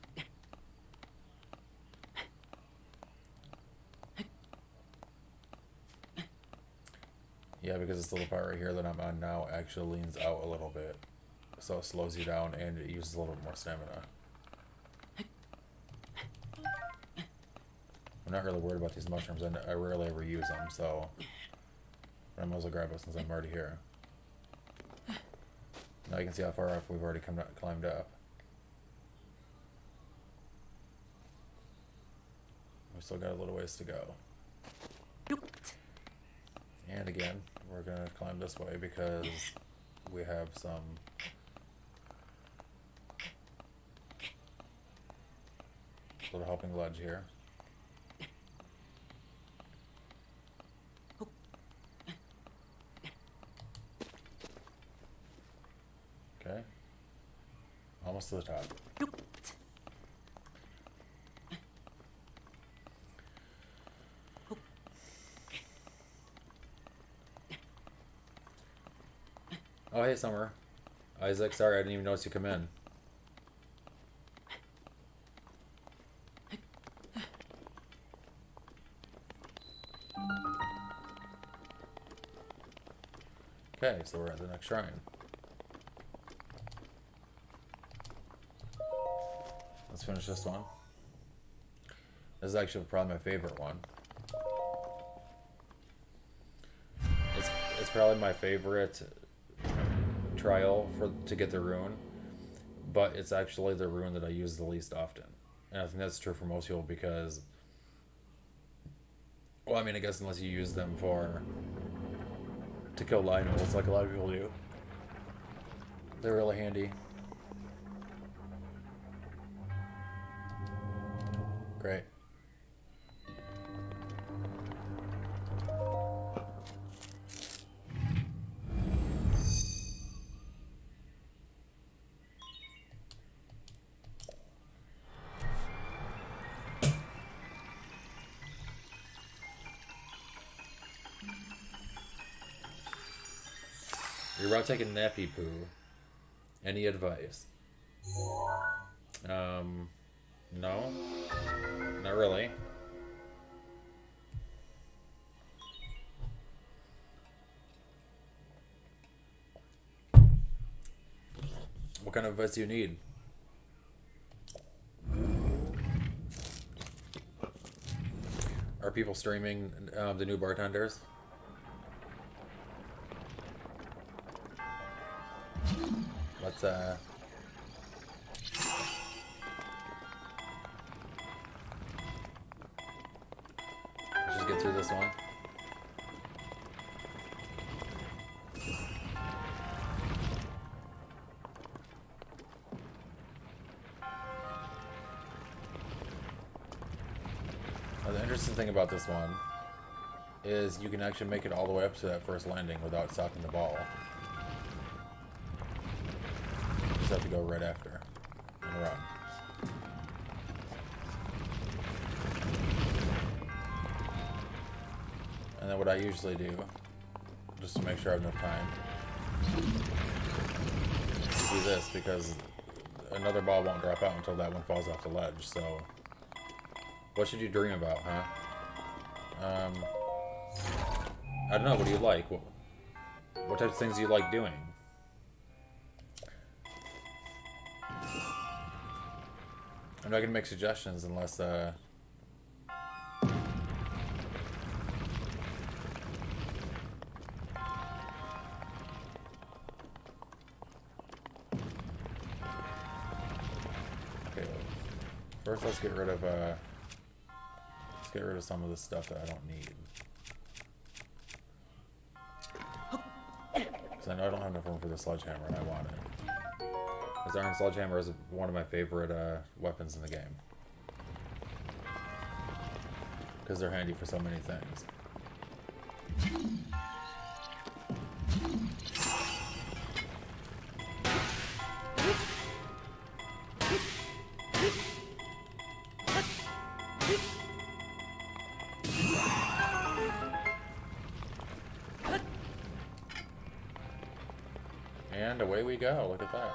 Yeah, because this little part right here that I'm on now actually leans out a little bit. So it slows you down and it uses a little bit more stamina. I'm not really worried about these mushrooms. I rarely ever use them, so I might as well grab it since I'm already here. Now you can see how far up we've already climbed up. We still got a little ways to go. And again, we're gonna climb this way because we have some little helping ledge here. Okay. Almost to the top. Oh, hey, Summer. Isaac, sorry, I didn't even notice you come in. Okay, so we're at the next shrine. Let's finish this one. This is actually probably my favorite one. It's probably my favorite trial to get the rune, but it's actually the rune that I use the least often. And I think that's true for most people because, well, I mean, I guess unless you use them to kill Lionels like a lot of people do. They're really handy. Great. You're about taking nappy poo. Any advice? No. Not really. What kind of advice do you need? Are people streaming the new bartenders? Let's get through this one. Now, the interesting thing about this one is you can actually make it all the way up to that first landing without stopping the ball. You just have to go right after and run. And then what I usually do, just to make sure I have enough time, is do this, because another ball won't drop out until that one falls off the ledge. So, what should you dream about, huh? I don't know. What do you like? What types of things do you like doing? I'm not gonna make suggestions unless okay, first let's get rid of some of the stuff that I don't need. Because I know I don't have enough room for the sledgehammer and I want it. This iron sledgehammer is one of my favorite weapons in the game. Because they're handy for so many things. And away we go. Look at that.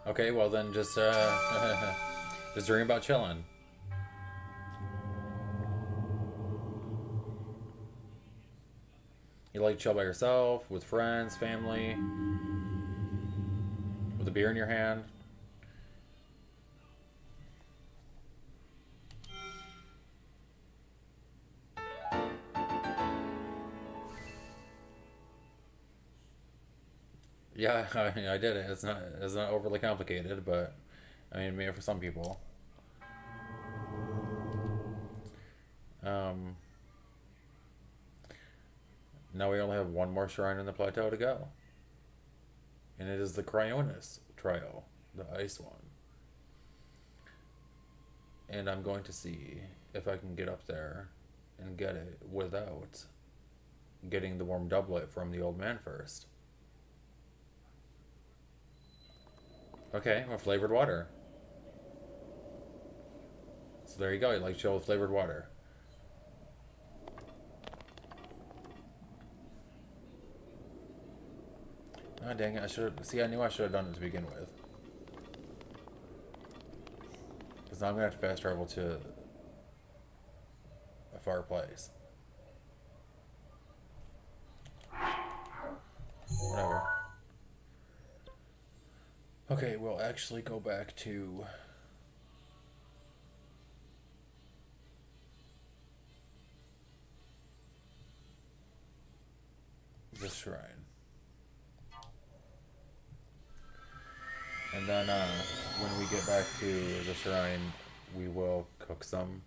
Okay, well then just just dream about chilling. You like to chill by yourself, with friends, family, with a beer in your hand. Yeah, I did it. It's not overly complicated, but I mean, maybe for some people. Now we only have one more shrine in the plateau to go, and it is the Cryonis Trial, the ice one. And I'm going to see if I can get up there and get it without getting the warm doublet from the old man first. Okay, well, flavored water. So there you go. You like chill with flavored water. Oh, dang it. I knew I should have done it to begin with. Because now I'm going to have to fast travel to a far place. Whatever. Okay, we'll actually go back to the shrine. And then when we get back to the shrine, we will cook some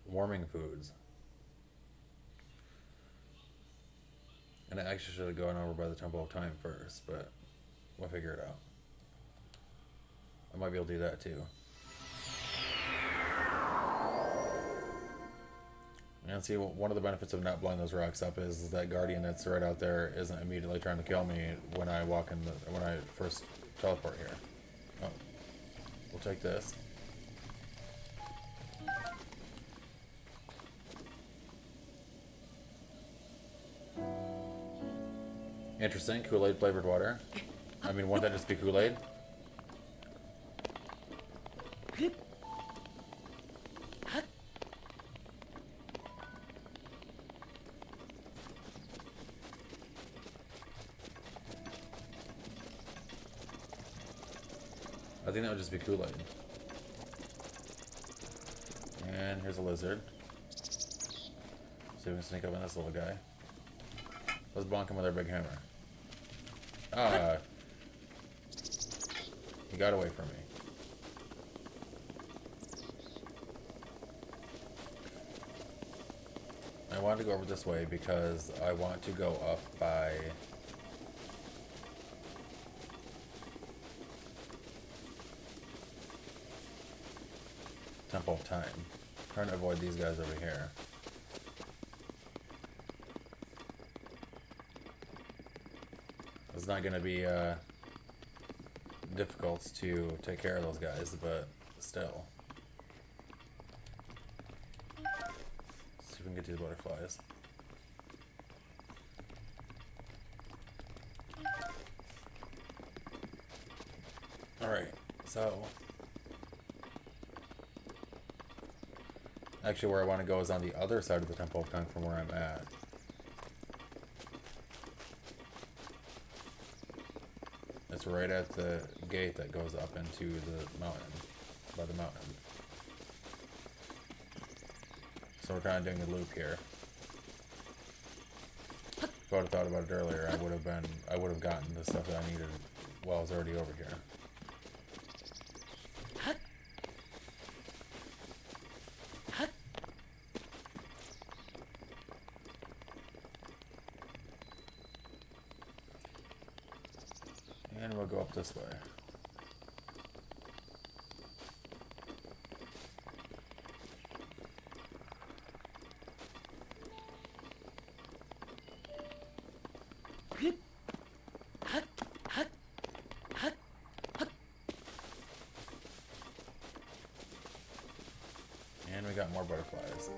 warming foods. And I actually should have gone over by the Temple of Time first, but we'll figure it out. I might be able to do that too. And see, one of the benefits of not blowing those rocks up is that Guardian that's right out there isn't immediately trying to kill me when I when I first teleport here. Oh, we'll take this. Interesting, Kool-Aid flavored water. I mean, won't that just be Kool-Aid? I think that would just be Kool-Aid. And here's a lizard. See if we can sneak up on this little guy. Let's bonk him with our big hammer. Ah. He got away from me. I wanted to go over this way because I want to go up by Temple of Time. I'm trying to avoid these guys over here. It's not going to be difficult to take care of those guys, but still. See if we can get these butterflies. Alright, so actually where I want to go is on the other side of the Temple of Time from where I'm at. It's right at the gate that goes up into the mountain, by the mountain. So we're kind of doing a loop here. If I would have thought about it earlier, I would have gotten the stuff that I needed while I was already over here. And we'll go up this way. And we got more butterflies.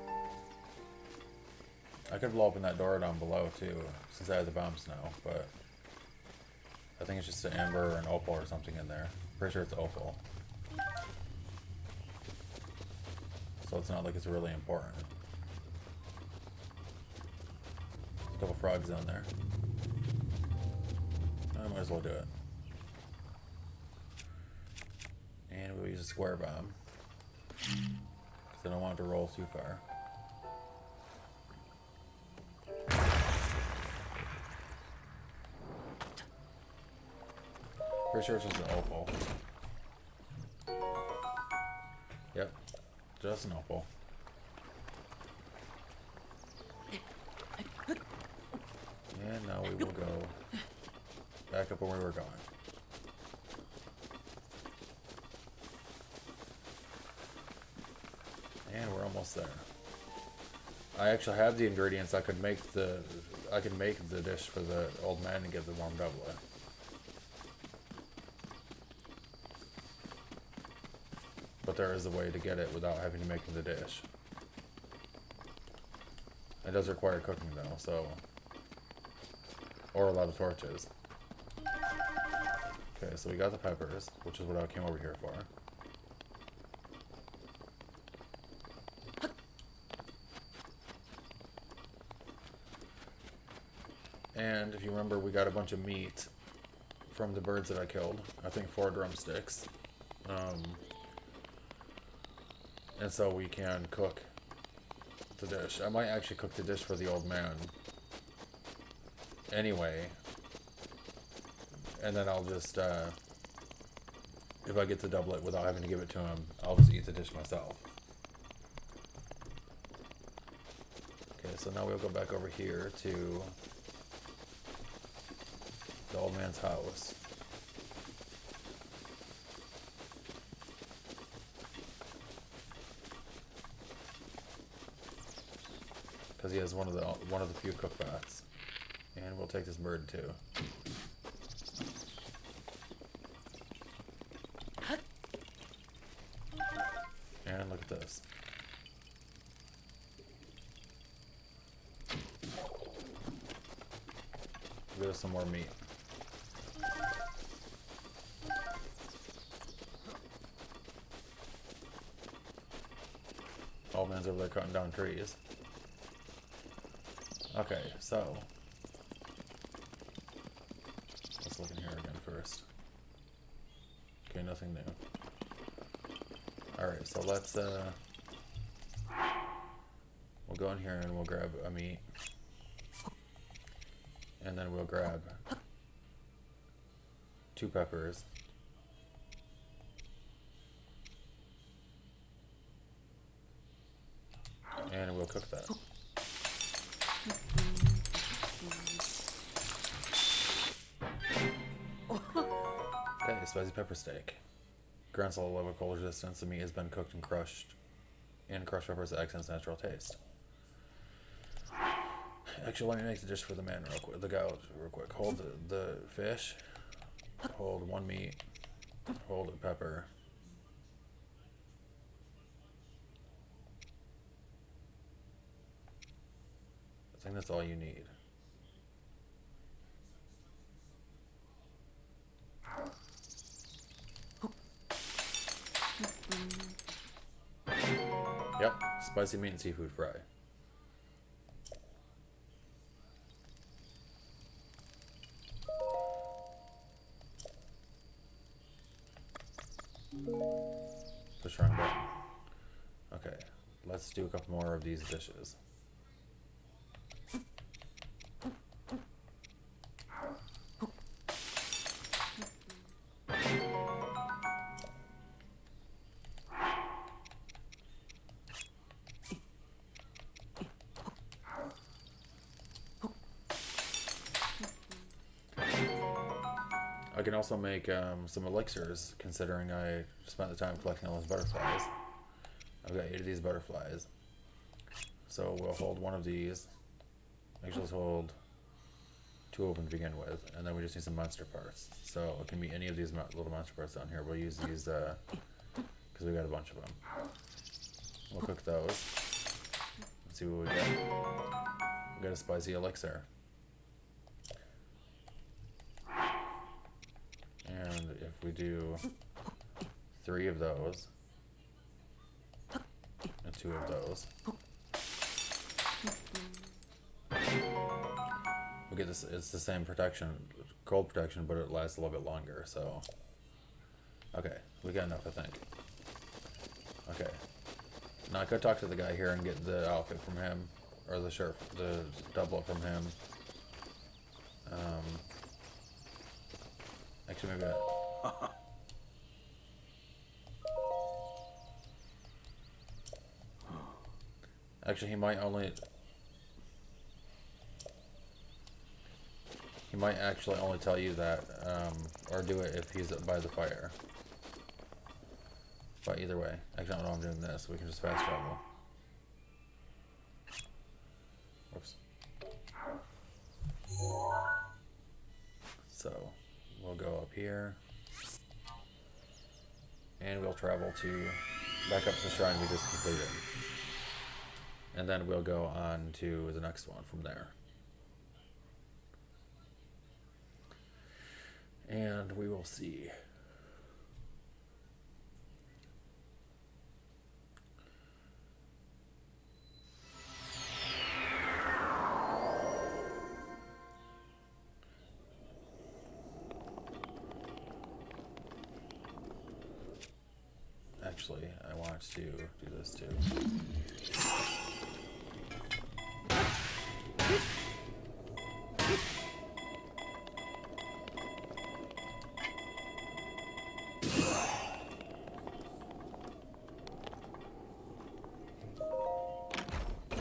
I could blow open that door down below too, since I have the bombs now, but I think it's just an amber or an opal or something in there. Pretty sure it's opal. So it's not like it's really important. A couple frogs down there. I might as well do it. And we'll use a square bomb. Because I don't want it to roll too far. Pretty sure it's just an opal. Yep, just an opal. And now we will go back up where we were going. And we're almost there. I actually have the ingredients. I could make the dish for the old man and get the warmed up with. But there is a way to get it without having to make the dish. It does require cooking though, so... Or a lot of torches. Okay, so we got the peppers, which is what I came over here for. And if you remember, we got a bunch of meat from the birds that I killed. I think 4 drumsticks. And so we can cook the dish. I might actually cook the dish for the old man anyway. And then I'll just, if I get to double it without having to give it to him, I'll just eat the dish myself. Okay, so now we'll go back over here to the old man's house. Because he has one of the few cook pots. And we'll take this bird too. And look at this. Give us some more meat. Old man's over there cutting down trees. Okay, so let's look in here again first. Okay, nothing new. Alright, so let's we'll go in here and we'll grab a meat. And then we'll grab 2 peppers. And we'll cook that. Okay, spicy pepper steak. Grants a low level of cold resistance. The meat has been cooked and crushed peppers accents natural taste. Actually, let me make the dish for the man real quick. The guy real quick. Hold the fish. Hold one meat. Hold a pepper. I think that's all you need. Yep, spicy meat and seafood fry. Push wrong button. Okay, let's do a couple more of these dishes. I can also make some elixirs, considering I spent the time collecting all those butterflies. I've got 8 of these butterflies. So we'll hold one of these. Actually, let's hold 2 of them to begin with, and then we just need some monster parts. So it can be any of these little monster parts down here. We'll use these because we got a bunch of them. We'll cook those. Let's see what we get. We got a spicy elixir. And if we do 3 of those, and 2 of those, we get this. It's the same protection, cold protection, but it lasts a little bit longer. So, okay, we got enough, I think. Okay, now I could talk to the guy here and get the outfit from him, or the shirt, the doublet from him. Actually, maybe actually, he might actually only tell you that, or do it if he's by the fire. But either way, actually, I don't know I'm doing this. We can just fast travel. Whoops. So we'll go up here, and we'll travel back up to the shrine we just completed, and then we'll go on to the next one from there. And we will see. Actually, I want to do this too.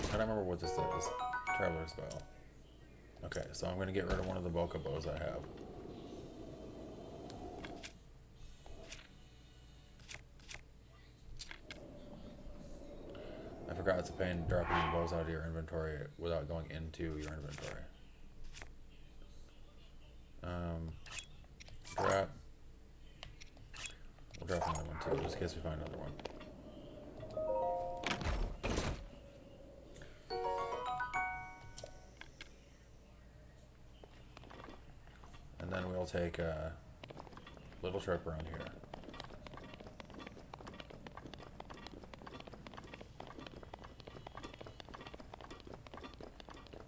I don't remember what this is. Traveler's Bow. Okay, so I'm going to get rid of one of the Boka bows I have. I forgot it's a pain dropping the bows out of your inventory without going into your inventory. Drop. We'll drop another one too, just in case we find another one. And then we'll take a little trip around here.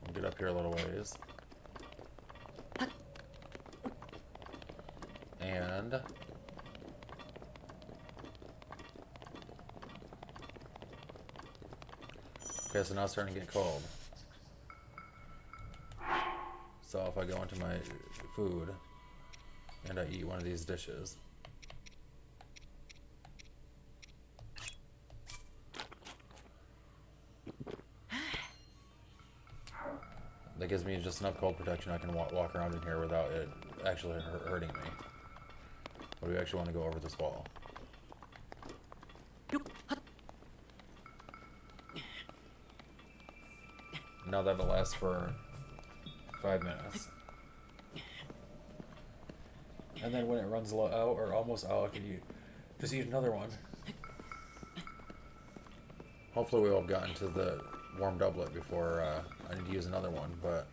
We'll get up here a little ways. And okay, so now it's starting to get cold. So if I go into my food and I eat one of these dishes, That gives me just enough cold protection I can walk around in here without it actually hurting me. But we actually want to go over this wall. Now that'll last for 5 minutes. And then when it runs low out or almost out, I can just eat another one. Hopefully we'll have gotten to the warm doublet before I need to use another one, but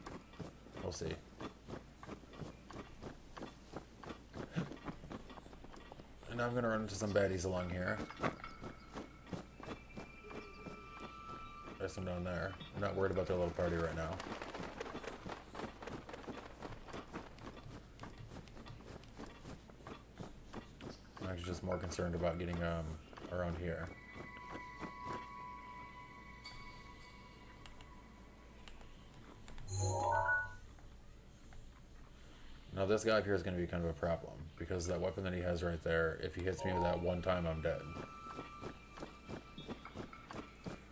we'll see. And now I'm going to run into some baddies along here. There's some down there. I'm not worried about their little party right now. I'm actually just more concerned about getting around here. Now this guy up here is going to be kind of a problem, because that weapon that he has right there, if he hits me with that one time, I'm dead.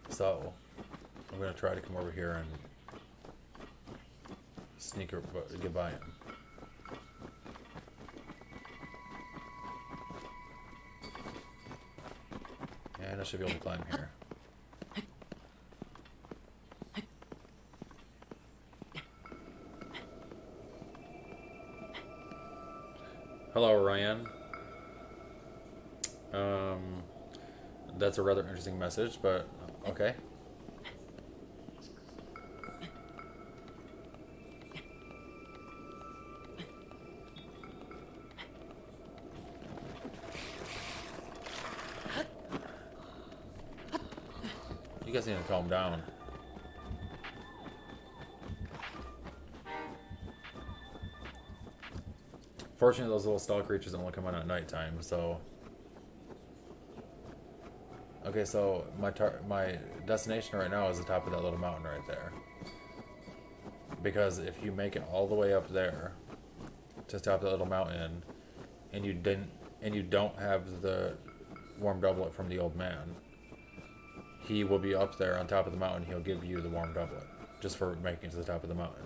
So, I'm going to try to come over here and get by him. And I should be able to climb here. Hello, Ryan. That's a rather interesting message, but okay. You guys need to calm down. Fortunately, those little stall creatures only come out at nighttime, so... Okay, so my destination right now is the top of that little mountain right there. Because if you make it all the way up there to the top of that little mountain, and you don't have the warm doublet from the old man, he will be up there on top of the mountain. He'll give you the warm doublet just for making it to the top of the mountain.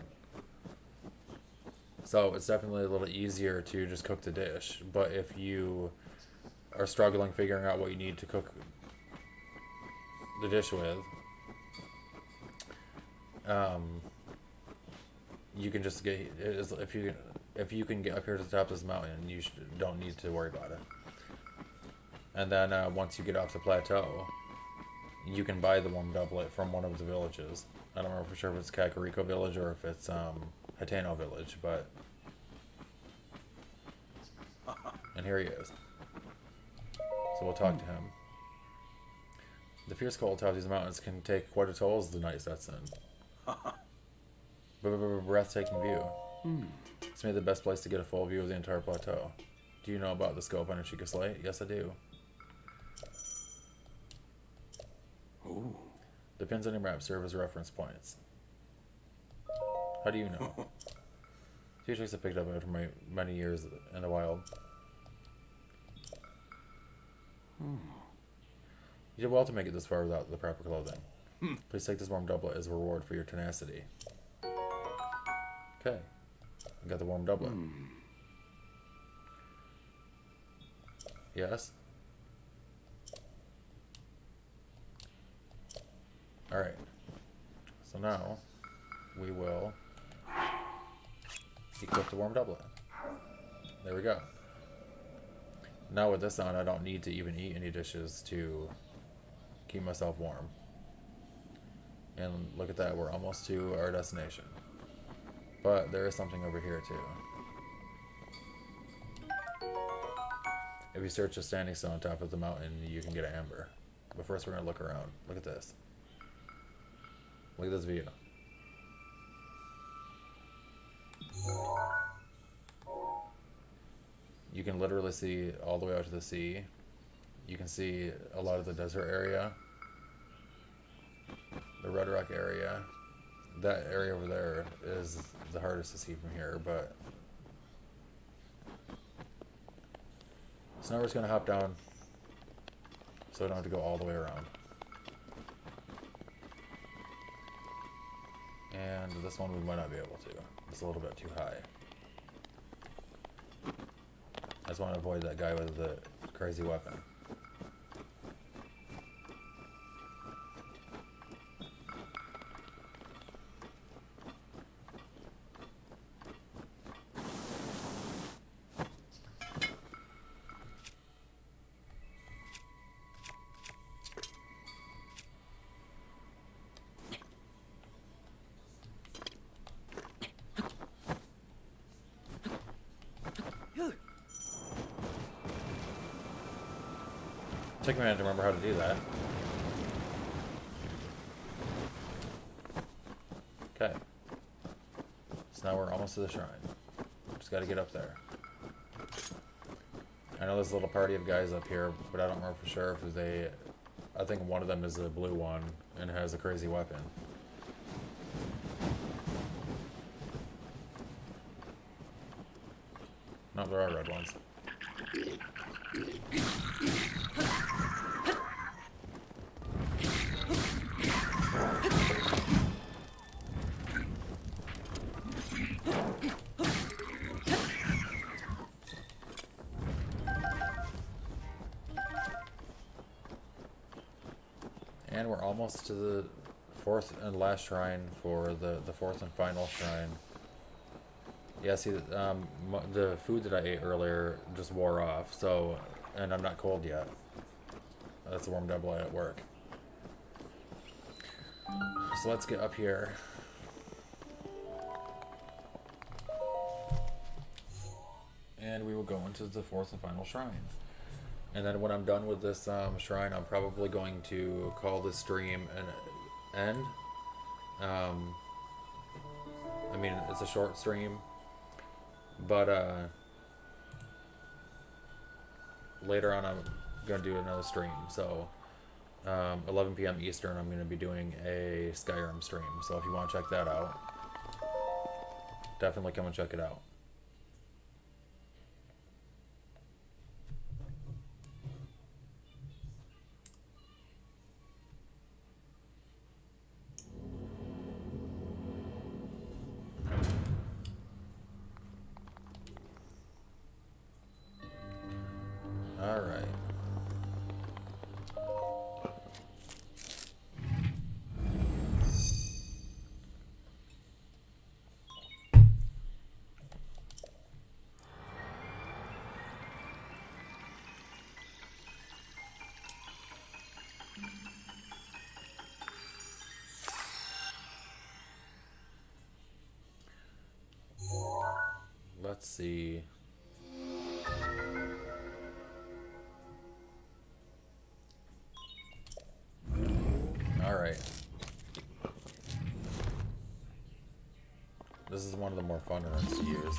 So it's definitely a little easier to just cook the dish. But if you are struggling figuring out what you need to cook the dish with, you can just get, if you can get up here to the top of this mountain, you don't need to worry about it. And then once you get off the plateau, you can buy the warm doublet from one of the villages. I don't know for sure if it's Kakariko village or if it's Hateno village, but... And here he is. So we'll talk to him. The fierce cold top of these mountains can take quite a toll as the night sets in. Breathtaking view. It's made the best place to get a full view of the entire plateau. Do you know about the scope on Ashika Slate? Yes, I do. Ooh. The pins on your map serve as reference points. How do you know? Two tricks I picked up after my many years in the wild. You did well to make it this far without the proper clothing. Please take this warm doublet as a reward for your tenacity. Okay. I got the warm doublet. Yes? Alright. So now, we will equip the warm doublet. There we go. Now with this on, I don't need to even eat any dishes to keep myself warm. And look at that, we're almost to our destination. But there is something over here too. If you search a standing stone on top of the mountain, you can get an amber. But first we're going to look around. Look at this. Look at this view. You can literally see all the way out to the sea. You can see a lot of the desert area. The Red Rock area. That area over there is the hardest to see from here, but... So now we're just going to hop down so I don't have to go all the way around. And And this one we might not be able to. It's a little bit too high. I just want to avoid that guy with the crazy weapon. Take a minute to remember how to do that. Okay. So now we're almost to the shrine. Just gotta get up there. I know there's a little party of guys up here, but I don't remember for sure if they... I think one of them is the blue one and has a crazy weapon. No, there are red ones. And we're almost to the fourth and last shrine for the fourth and final shrine. Yeah, see, the food that I ate earlier just wore off, so, and I'm not cold yet. That's warmed up while at work. So let's get up here. And we will go into the fourth and final shrine. And then when I'm done with this shrine, I'm probably going to call this stream an end. I mean, it's a short stream, but later on I'm going to do another stream. So 11 p.m. Eastern, I'm going to be doing a Skyrim stream. So if you want to check that out, definitely come and check it out. All right. Let's see. Alright. This is one of the more fun runs to use.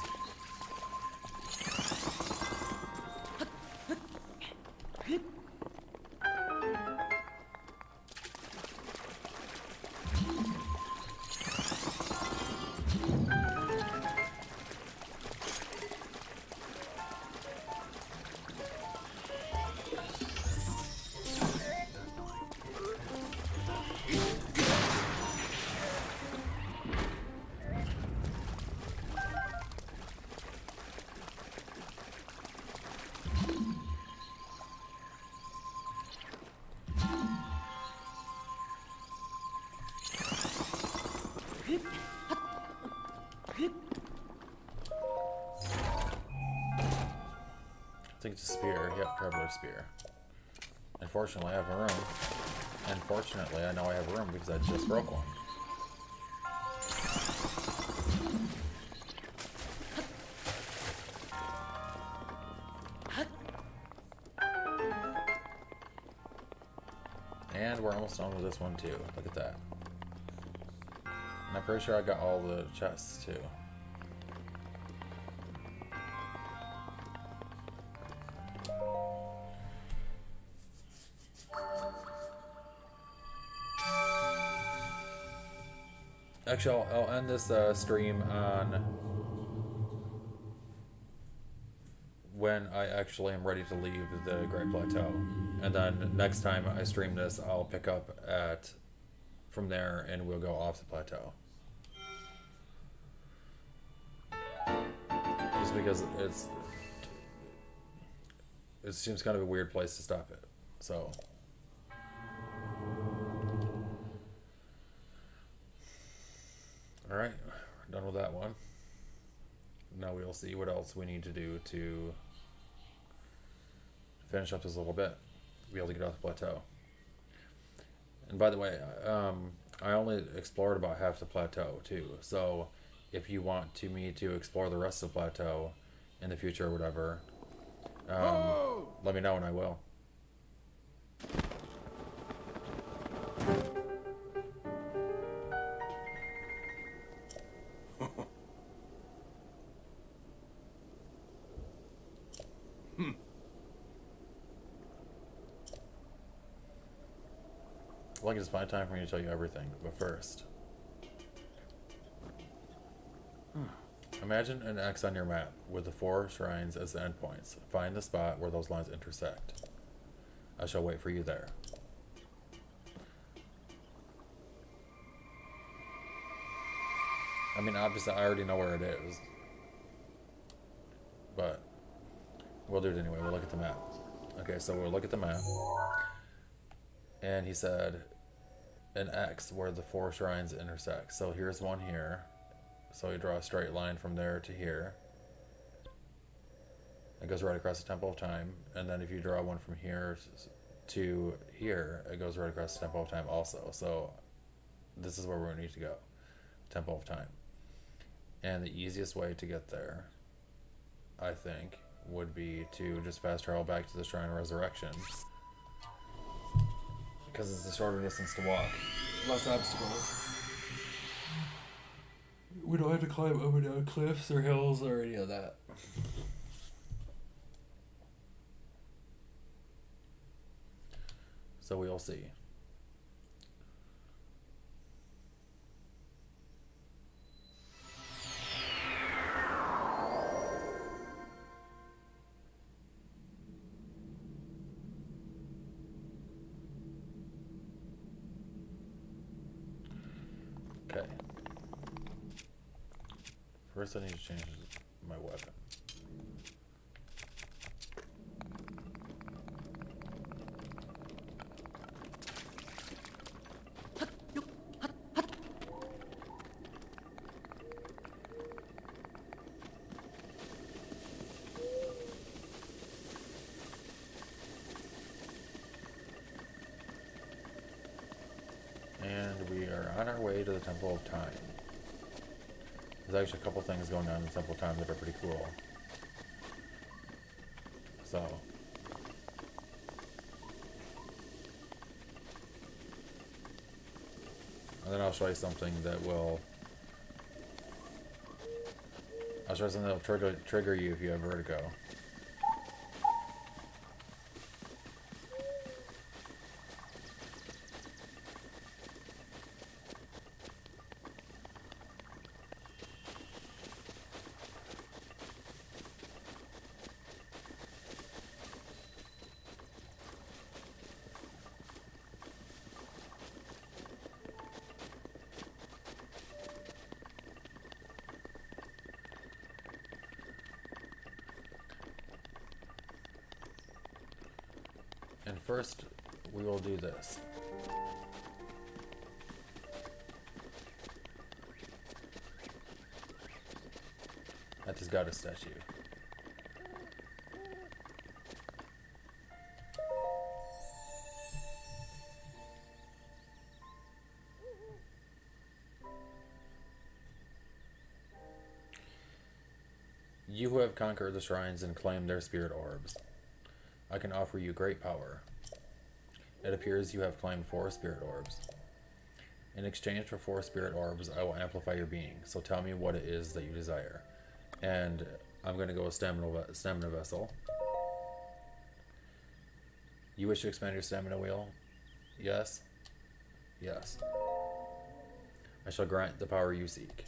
I think it's a spear. Yep, traveler spear. Unfortunately, I have a room. And fortunately, I know I have a room because I just broke one. And we're almost done with this one too. Look at that. And I'm pretty sure I got all the chests too. Actually, I'll end this stream on when I actually am ready to leave the Great Plateau. And then next time I stream this, I'll pick up at from there and we'll go off the plateau. because it seems kind of a weird place to stop it. So all right, we're done with that one. Now we'll see what else we need to do to finish up this little bit, be able to get off the plateau. And by the way, I only explored about half the plateau too. So if you want me to explore the rest of the plateau in the future or whatever, let me know and I will. Well, I can just find time for me to tell you everything, but first, imagine an X on your map with the 4 shrines as the endpoints. Find the spot where those lines intersect. I shall wait for you there. I mean, obviously, I already know where it is, but we'll do it anyway. We'll look at the map. Okay, so we'll look at the map, and he said an X where the 4 shrines intersect. So here's one here. So you draw a straight line from there to here. It goes right across the Temple of Time. And then if you draw one from here to here, it goes right across the Temple of Time also. So this is where we need to go. Temple of Time. And the easiest way to get there, I think, would be to just fast travel back to the Shrine of Resurrection. Because it's a shorter distance to walk. Less obstacles. We don't have to climb up and down cliffs or hills or any of that. So we'll see. Okay. First I need to change my weapon. And we are on our way to the Temple of Time. There's actually a couple things going on in the Temple of Time that are pretty cool. So, and then I'll show you something that will trigger you if you have vertigo. And first, we will do this. That just got a statue. You who have conquered the shrines and claimed their spirit orbs, I can offer you great power. It appears you have claimed 4 spirit orbs. In exchange for 4 spirit orbs, I will amplify your being, so tell me what it is that you desire. And I'm going to go with stamina vessel. You wish to expand your stamina wheel? Yes? Yes. I shall grant the power you seek.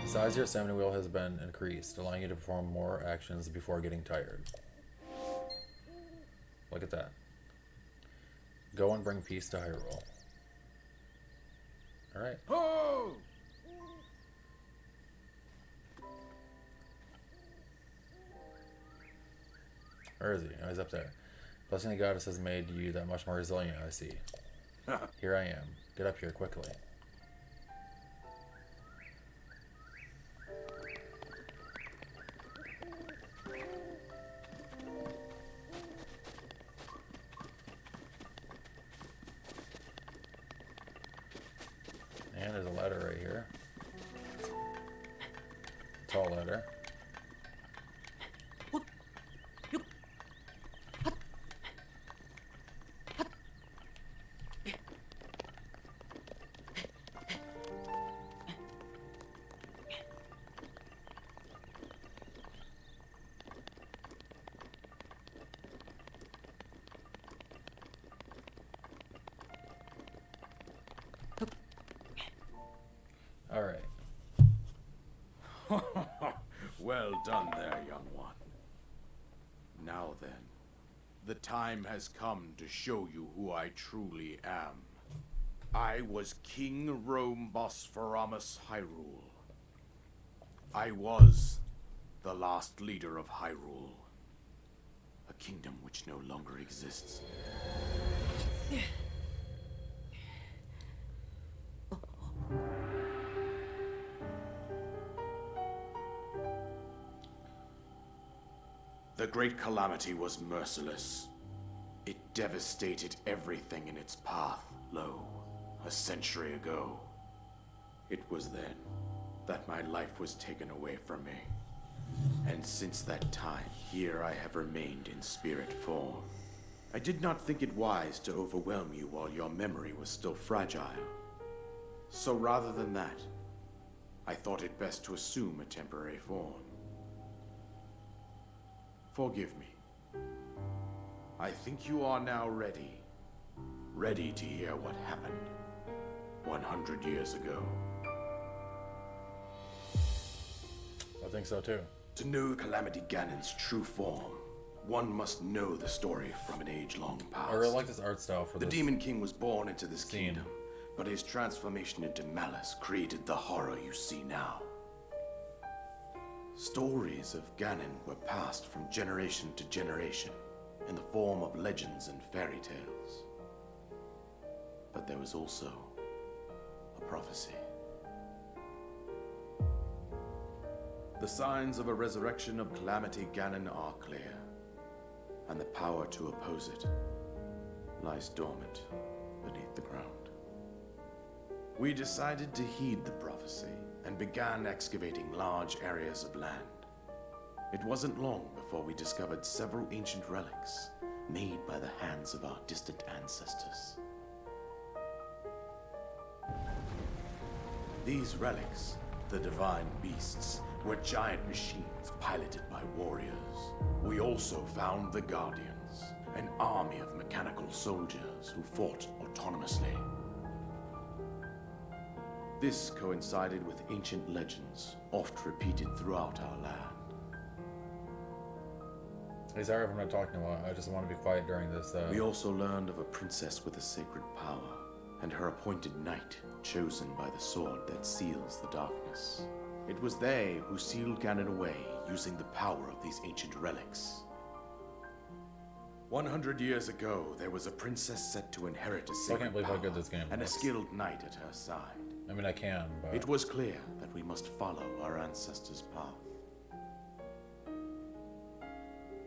The size of your stamina wheel has been increased, allowing you to perform more actions before getting tired. Look at that. Go and bring peace to Hyrule. Alright. Ho! Where is he? Oh, he's up there. Blessing the goddess has made you that much more resilient, I see. Here I am. Get up here quickly. And there's a ladder right here. Tall ladder. Alright. Well done there, young one. Now then, the time has come to show you who I truly am. I was King Rome Bosphoramus Hyrule. I was the last leader of Hyrule, a kingdom which no longer exists. The Great Calamity was merciless. It devastated everything in its path, lo, a century ago. It was then that my life was taken away from me. And since that time, here I have remained in spirit form. I did not think it wise to overwhelm you while your memory was still fragile. So rather than that, I thought it best to assume a temporary form. Forgive me. I think you are now ready. Ready to hear what happened 100 years ago. I think so too. To know Calamity Ganon's true form, one must know the story from an age-long past. I really like this art style for The this. Demon King was born into this scene. kingdom, but his transformation into malice created the horror you see now. Stories of Ganon were passed from generation to generation in the form of legends and fairy tales. But there was also a prophecy. The signs of a resurrection of Calamity Ganon are clear, and the power to oppose it lies dormant beneath the ground. We decided to heed the prophecy and began excavating large areas of land. It wasn't long before we discovered several ancient relics made by the hands of our distant ancestors. These relics, the divine beasts, were giant machines piloted by warriors. We also found the Guardians, an army of mechanical soldiers who fought autonomously. This coincided with ancient legends, oft repeated throughout our land. Hey, sorry if I'm not talking a lot. I just want to be quiet during this. We also learned of a princess with a sacred power, and her appointed knight, chosen by the sword that seals the darkness. It was they who sealed Ganon away using the power of these ancient relics. 100 years ago, there was a princess set to inherit a Still sacred can't believe power how good this game and a looks. skilled knight at her side. I mean, I can, but It was clear that we must follow our ancestors' path.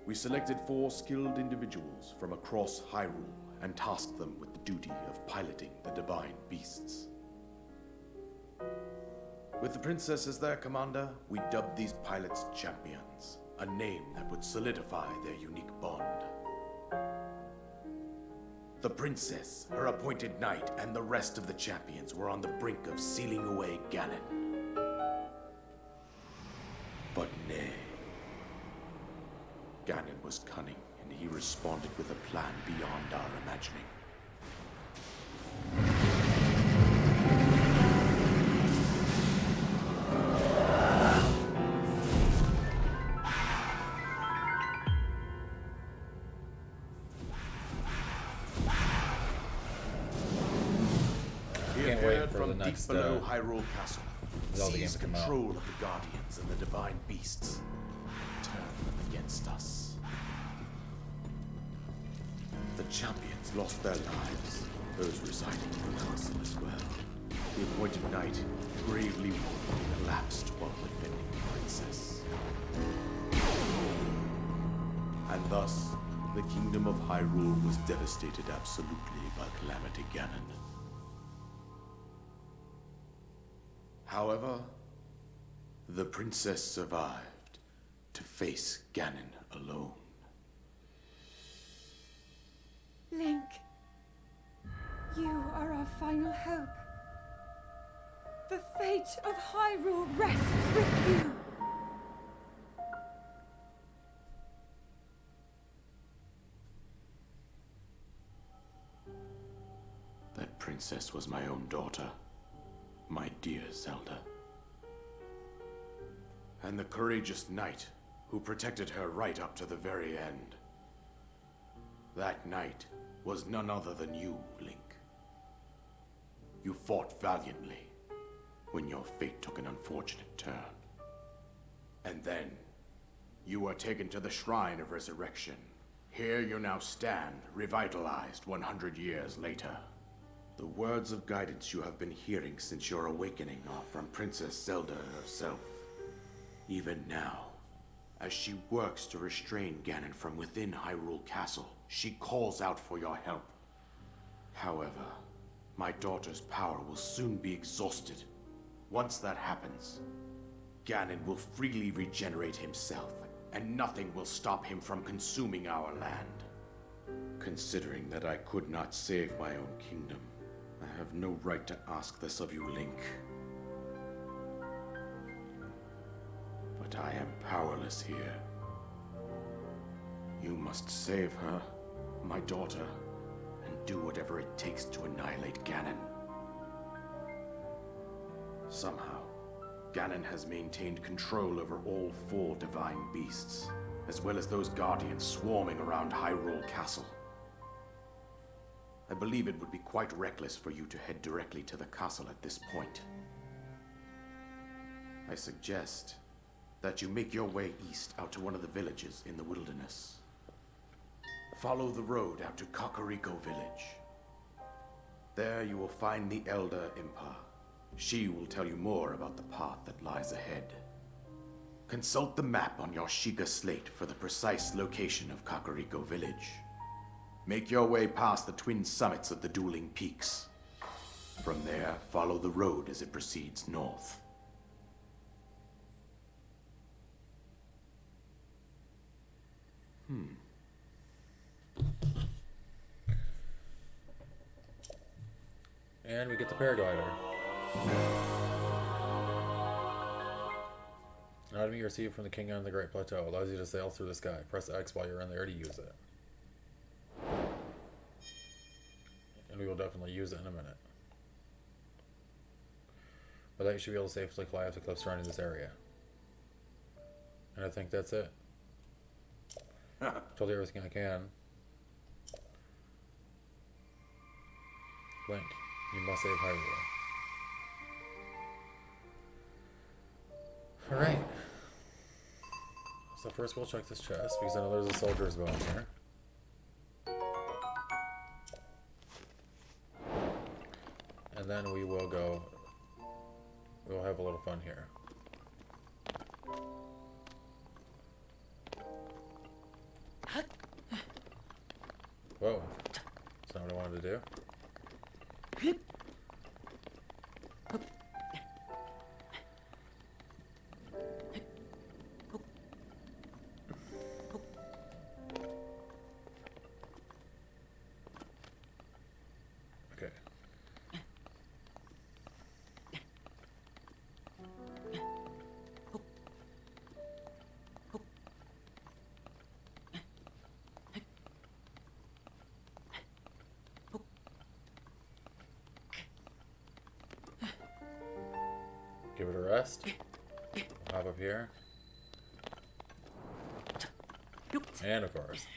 We selected 4 skilled individuals from across Hyrule and tasked them with the duty of piloting the divine beasts. With the princess as their commander, we dubbed these pilots champions, a name that would solidify their unique bond. The princess, her appointed knight, and the rest of the champions were on the brink of sealing away Ganon. But nay. Ganon was cunning, and he responded with a plan beyond our imagining. waiting for the from next deep below Hyrule Castle, Zelda game seize to come out. control of the Guardians and the Divine Beasts. Turn them against us. The champions lost their lives, those residing in the castle as well. The appointed knight, gravely wounded, collapsed while defending the princess. And thus, the kingdom of Hyrule was devastated absolutely by Calamity Ganon. However, the princess survived to face Ganon alone. Link, you are our final hope. The fate of Hyrule rests with you. That princess was my own daughter, my dear Zelda. And the courageous knight who protected her right up to the very end. That knight was none other than you, Link. You fought valiantly when your fate took an unfortunate turn. And then, you were taken to the Shrine of Resurrection. Here you now stand, revitalized 100 years later. The words of guidance you have been hearing since your awakening are from Princess Zelda herself. Even now, as she works to restrain Ganon from within Hyrule Castle, she calls out for your help. However, my daughter's power will soon be exhausted. Once that happens, Ganon will freely regenerate himself, and nothing will stop him from consuming our land. Considering that I could not save my own kingdom, I have no right to ask this of you, Link. But I am powerless here. You must save her, my daughter, and do whatever it takes to annihilate Ganon. Somehow, Ganon has maintained control over all 4 divine beasts, as well as those guardians swarming around Hyrule Castle. I believe it would be quite reckless for you to head directly to the castle at this point. I suggest that you make your way east out to one of the villages in the wilderness. Follow the road out to Kakariko Village. There you will find the Elder Impa. She will tell you more about the path that lies ahead. Consult the map on your Sheikah slate for the precise location of Kakariko Village. Make your way past the twin summits of the dueling peaks. From there, follow the road as it proceeds north. And we get the paraglider. An item you receive from the king on the Great Plateau allows you to sail through the sky. Press X while you're in there to use it. And we will definitely use it in a minute. With that, you should be able to safely fly up the cliffs surrounding this area. And I think that's it. Told you everything I can. Link, you must save Hyrule. Alright. So first we'll check this chest, because I know there's a soldier's bone here. And then we will go... We'll have a little fun here. Whoa. That's not what I wanted to do. Okay. Give it a rest. Hop up here. And of course.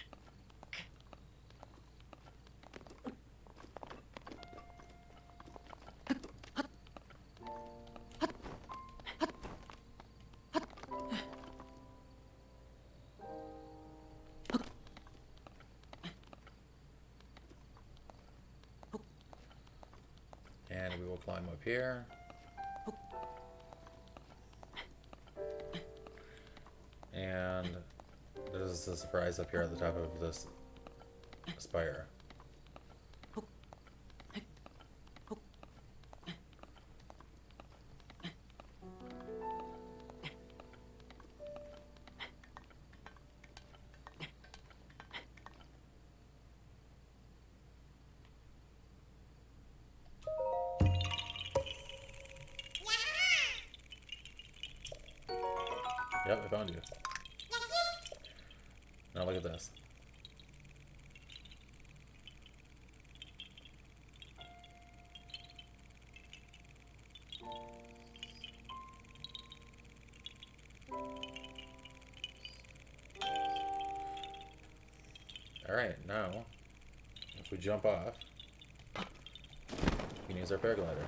up here. And there's a surprise up here at the top of this spire. Yep, I found you. Now look at this. Alright, now, if we jump off, we can use our paraglider.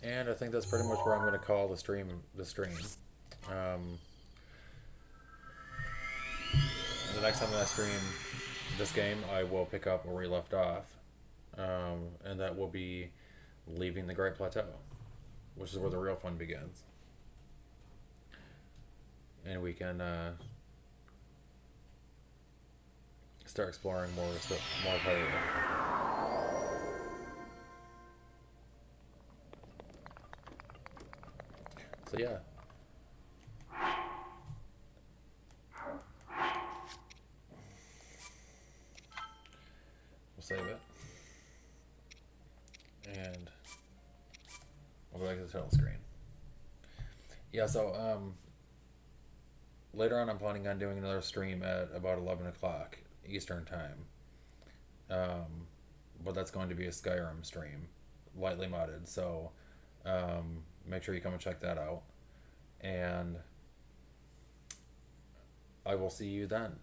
And I think that's pretty much where I'm going to call the stream. The next time I stream this game, I will pick up where we left off, and that will be leaving the Great Plateau, which is where the real fun begins. And we can start exploring more part of it. So yeah. We'll save it. And we'll go back to the title screen. Yeah, so later on I'm planning on doing another stream at about 11 o'clock Eastern time. But that's going to be a Skyrim stream, lightly modded, so make sure you come and check that out. And I will see you then.